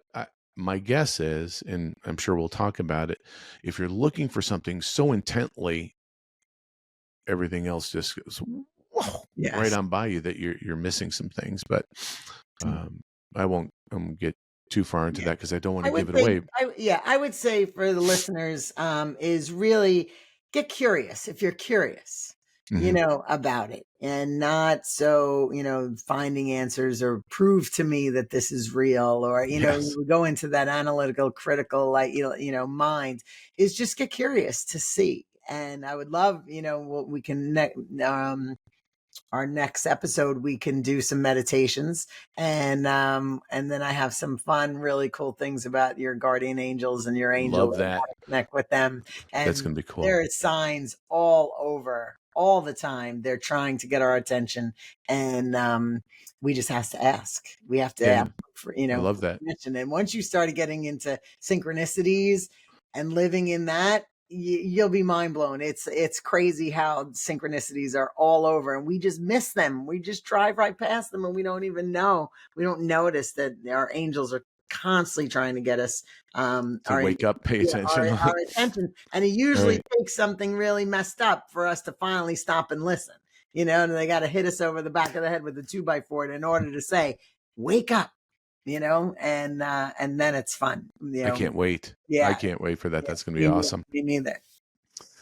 my guess is, and I'm sure we'll talk about it, if you're looking for something so intently, everything else just goes whoa, right on by you, that you're missing some things. But I won't get too far into that because I don't want to give it away. I would say for the listeners, is really get curious if you're curious, about it, and not so, finding answers or prove to me that this is real, or, Yes. we go into that analytical, critical, like, mind, is just get curious to see. And I would love, what we can, our next episode, we can do some meditations, and then I have some fun, really cool things about your guardian angels and your angels, Love that. how to connect with them. And That's going to be cool. there are signs all over, all the time. They're trying to get our attention, and we just have to ask. We have to ask for, I love that. permission. And once you started getting into synchronicities and living in that, you'll be mind blown. It's crazy how synchronicities are all over, and we just miss them. We just drive right past them, and we don't even know. We don't notice that our angels are constantly trying to get us to wake up, pay attention, our attention. And it usually takes something really messed up for us to finally stop and listen. And they got to hit us over the back of the head with a 2x4 in order to say, "Wake up." And then it's fun. I can't wait. Yeah. I can't wait for that. Yeah. That's going to be awesome. Me neither.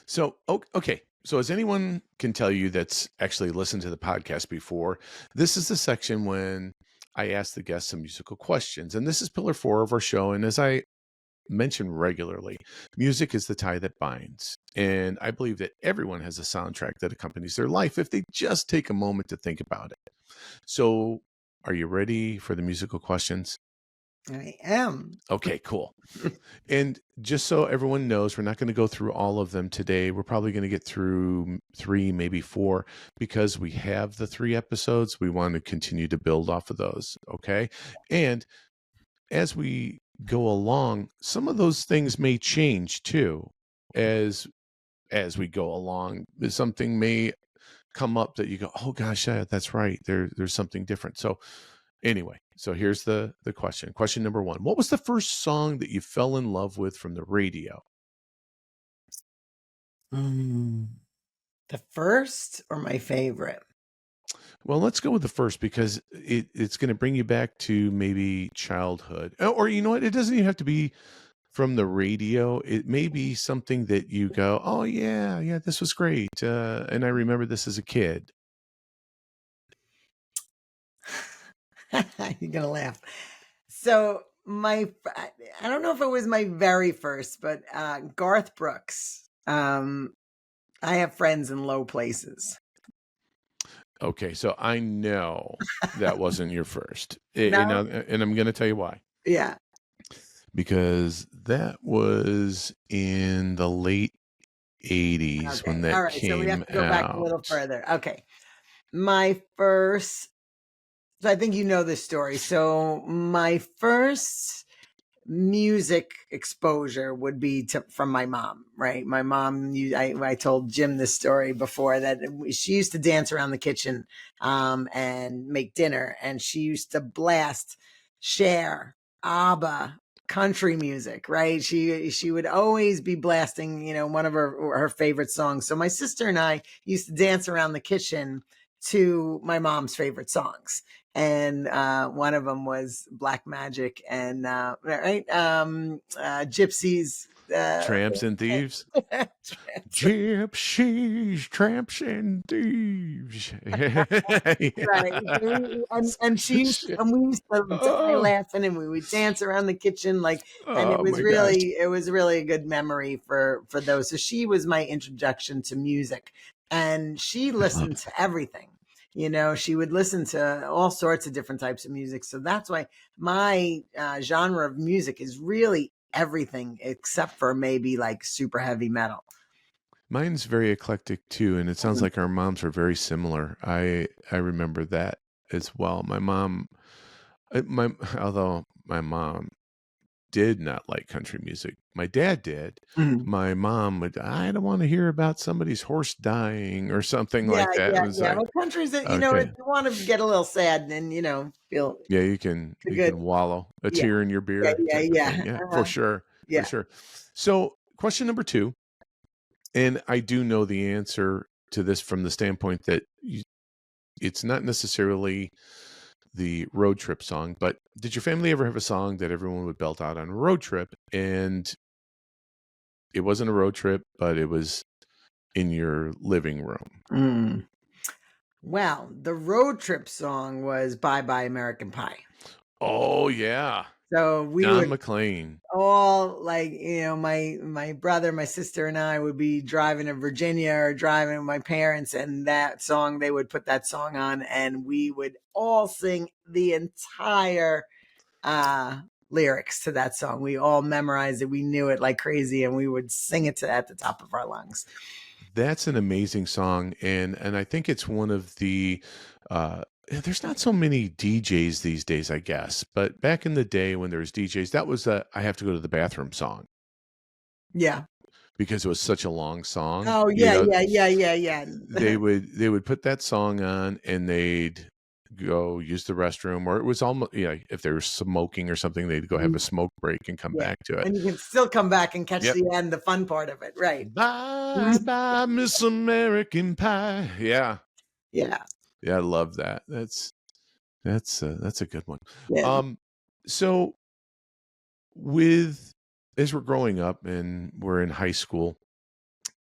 So, okay. So as anyone can tell you that's actually listened to the podcast before, this is the section when I ask the guests some musical questions. And this is pillar 4 of our show. And as I mention regularly, music is the tie that binds. And I believe that everyone has a soundtrack that accompanies their life if they just take a moment to think about it. So are you ready for the musical questions? I am. Okay, cool. And just so everyone knows, we're not going to go through all of them today. We're probably going to get through 3, maybe 4, because we have the 3 episodes. We want to continue to build off of those. Okay. And as we go along, some of those things may change too. As we go along, something may come up that you go, oh gosh, that's right. There's something different. So anyway, so here's the question. Question number 1. What was the first song that you fell in love with from the radio? The first or my favorite? Well, let's go with the first, because it's going to bring you back to maybe childhood. Or you know what? It doesn't even have to be from the radio. It may be something that you go, oh yeah, this was great. And I remember this as a kid. You're going to laugh. So I don't know if it was my very first, but Garth Brooks. I Have Friends in Low Places. Okay, so I know that wasn't your first. No? And I'm going to tell you why. Yeah. Because that was in the late 80s when that came out. So we have to go back a little further. Okay. My first, so I think you know this story. So my first music exposure would be from my mom, right? My mom, I told Jim this story before, that she used to dance around the kitchen and make dinner, and she used to blast Cher, ABBA, country music, right? She would always be blasting, one of her favorite songs. So my sister and I used to dance around the kitchen to my mom's favorite songs. And one of them was Black Magic and Gypsies. Tramps and Thieves. Gypsies, tramps and thieves. Right. And we used to die laughing, and we would dance around the kitchen and it was really a good memory for those. So she was my introduction to music. and she I love listened to everything. You know, she would listen to all sorts of different types of music. So that's why my genre of music is really everything except for maybe like super heavy metal. Mine's very eclectic too, and it sounds like our moms are very similar. I remember that as well. My mom, my although my mom did not like country music, my dad did. Mhm. My mom would, I don't want to hear about somebody's horse dying or something Yeah, like that. It yeah, was yeah. like, Well, countries that if okay, you want to get a little sad and feel yeah, a you good, can wallow a yeah, tear in your yeah, beer yeah, type of yeah, thing. Yeah, for sure, for yeah. sure. So, question number two, and I do know the answer to this from the standpoint that it's not necessarily the road trip song, but did your family ever have a song that everyone would belt out on a road trip? And it wasn't a road trip, but it was in your living room. Mm. Well, the road trip song was "Bye Bye American Pie." Oh yeah, So we Don would McLean. all like my brother, my sister, and I would be driving to Virginia or driving with my parents, and that song they would put that song on, and we would all sing the entire lyrics to that song. We all memorized it. We knew it like crazy, and we would sing it at the top of our lungs. That's an amazing song, and I think it's one of the. There's not so many DJs these days, I guess, but back in the day when there was DJs, that was a "I have to go to the bathroom" song Yeah. because it was such a long song. Oh You yeah, know, yeah, yeah, yeah, yeah. they would put that song on and they'd go use the restroom, or it was almost, if they were smoking or something, they'd go have a smoke break and come Yeah. back to it. And you can still come back and catch Yep. the end, the fun part of it. Right. Bye bye, Miss American Pie. Yeah. Yeah. Yeah, I love that. That's a good one. Yeah. So with as we're growing up and we're in high school,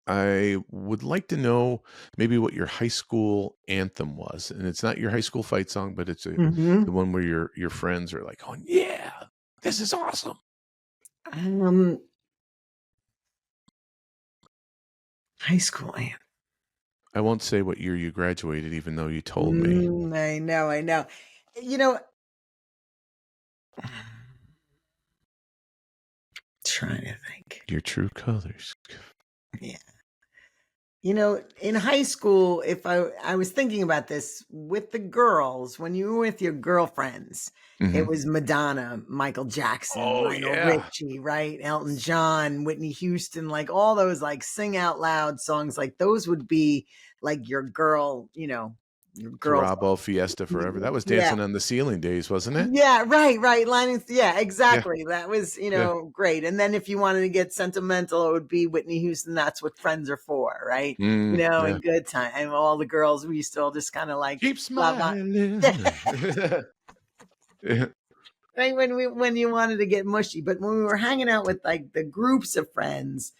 I would like to know maybe what your high school anthem was. And it's not your high school fight song, but it's the Mhm. one where your friends are like, "Oh yeah, this is awesome." Um, High school anthem. I won't say what year you graduated, even though you told me. I know, I know. You know, trying to think. Your true colors. Yeah. In high school, if I was thinking about this with the girls, when you were with your girlfriends, it Hmm. was Madonna, Michael Jackson, Oh Lionel yeah. Richie, right? Elton John, Whitney Houston, like all those like sing out loud songs, like those would be like your girl Bravo Fiesta Forever. song. That was Yeah. Dancing on the Ceiling days, wasn't it? Yeah, right, right. Lining, yeah, Yeah. exactly. That was, Yeah. great. And then if you wanted to get sentimental, it would be Whitney Houston. That's what friends are for, right? Yeah. And good time. And all the girls, we used to all just kind of like Keep love on. smiling. Yeah. Right when you wanted to get mushy, but when we were hanging out with like the groups of friends,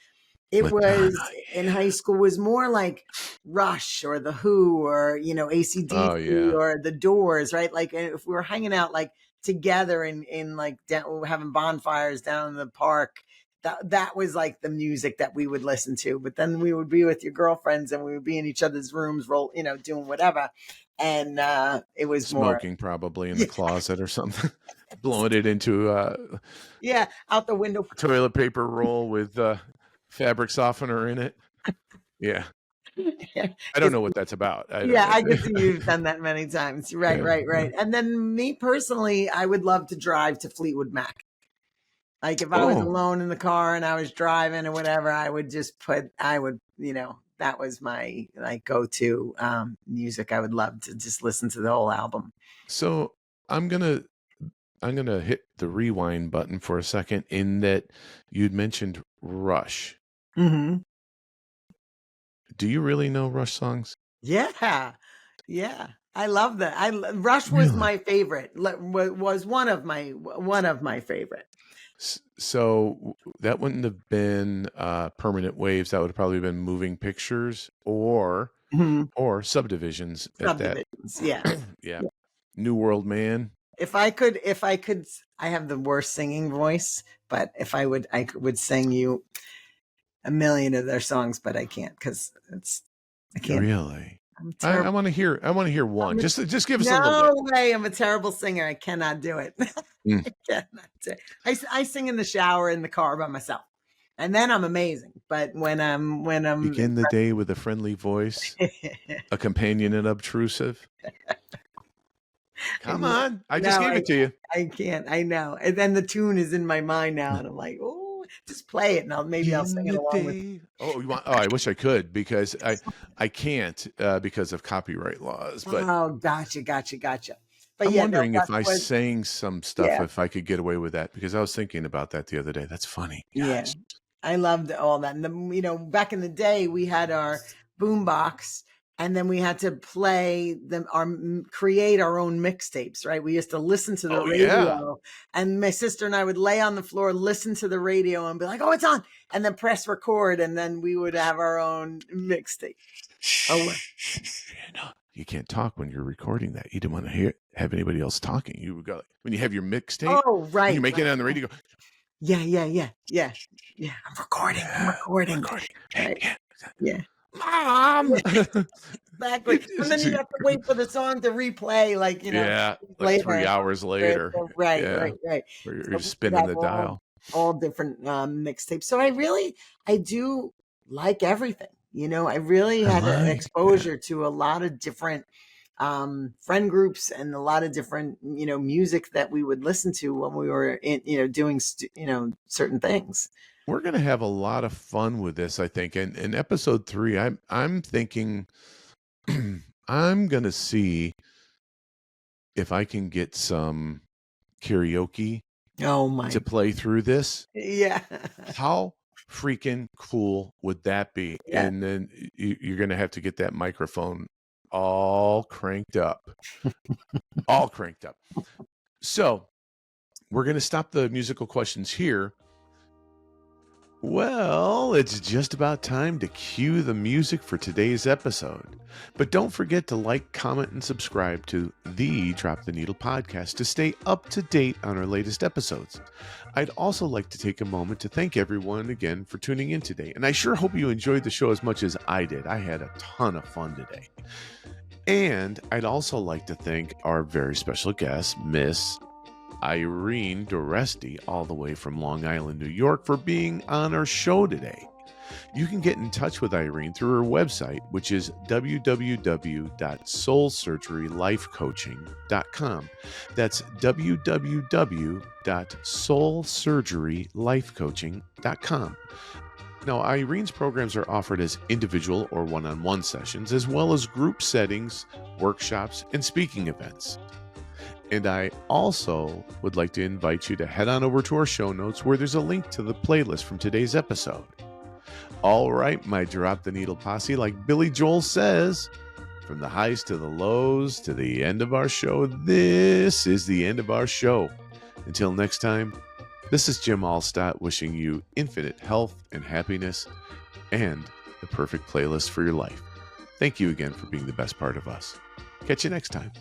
it Madonna. was in high school was more like Rush or The Who or Oh AC/DC yeah. or The Doors, right? Like if we were hanging out like together in like having bonfires down in the park, that was like the music that we would listen to. But then we would be with your girlfriends and we would be in each other's rooms, doing whatever, and it was more Smoking probably in the yeah, closet or something. Blowing it into yeah, out the window. a toilet paper roll with fabric softener in it. Yeah. I don't know what that's about. I Yeah, I don't. can see you've done that many times. Right, Yeah. right, Yeah. right. And then me personally, I would love to drive to Fleetwood Mac. Like if I was Oh, alone in the car and I was driving or whatever, that was my like go-to music. I would love to just listen to the whole album. so I'm gonna hit the rewind button for a second in that you'd mentioned Rush. Hmm. Do you really know Rush songs? Yeah. Yeah. I love that. Rush was Really? my favorite. Was one of my favorite. So that wouldn't have been Permanent Waves. That would have probably been Moving Pictures Mhm. or Subdivisions at that. Subdivisions. Yeah. Yeah. New World Man. If I could, I have the worst singing voice, but if I would sing you a million of their songs, but I can't because I can't. Really? I'm I terrible. want to hear. I want to hear one. I'm a- Just give us a little no bit. way. I'm a terrible singer. I cannot do it. Mm. I cannot do it. I sing in the shower in the car by myself, and then I'm amazing. But when I'm Begin the day with a friendly voice, a companion and obtrusive. Come on. I just gave it to you. I can't. I know. And then the tune is in my mind now, and I'm like, oh, just play it, and I'll sing it along with. Oh, you want? Oh, I wish I could because I can't because of copyright laws. But Oh, gotcha. But I'm yeah, wondering no, if I sang some stuff, yeah, if I could get away with that, because I was thinking about that the other day. That's funny. yeah. Gosh. I loved all that. And back in the day, we had our boom box, and then we had to play them, create our own mixtapes, right? We used to listen to the radio, and my sister and I would lay on the floor, listen to the radio, and be like, "Oh, it's on," and then press record, and then we would have our own mixtape. Oh, No, you can't talk when you're recording that. You didn't want to have anybody else talking. You would go when you have your mixtape. oh, right. You make it on the radio. Go, yeah. I'm recording. Right. Yeah. Mom. Exactly. And then you have to wait for the song to replay, like, like 3 hours later. Right. You're spinning the dial. All different mixtapes. So I do like everything. I really had an exposure to a lot of different friend groups and a lot of different, music that we would listen to when we were doing, certain things. We're going to have a lot of fun with this, I think. And in episode 3, I'm thinking I'm going to see if I can get some karaoke to play through this. Yeah. How freaking cool would that be? Yeah. And then you're going to have to get that microphone all cranked up. All cranked up. So we're going to stop the musical questions here. Well, it's just about time to cue the music for today's episode. But don't forget to like, comment, and subscribe to the Drop the Needle podcast to stay up to date on our latest episodes. I'd also like to take a moment to thank everyone again for tuning in today. And I sure hope you enjoyed the show as much as I did. I had a ton of fun today. And I'd also like to thank our very special guest, Miss Irene Doreste, all the way from Long Island, New York, for being on our show today. You can get in touch with Irene through her website, which is www.soulsurgerylifecoaching.com. That's www.soulsurgerylifecoaching.com. Now, Irene's programs are offered as individual or one-on-one sessions, as well as group settings, workshops, and speaking events. And I also would like to invite you to head on over to our show notes where there's a link to the playlist from today's episode. All right, my Drop the Needle posse, like Billy Joel says, from the highs to the lows to the end of our show, this is the end of our show. Until next time, this is Jim Allstott wishing you infinite health and happiness and the perfect playlist for your life. Thank you again for being the best part of us. Catch you next time.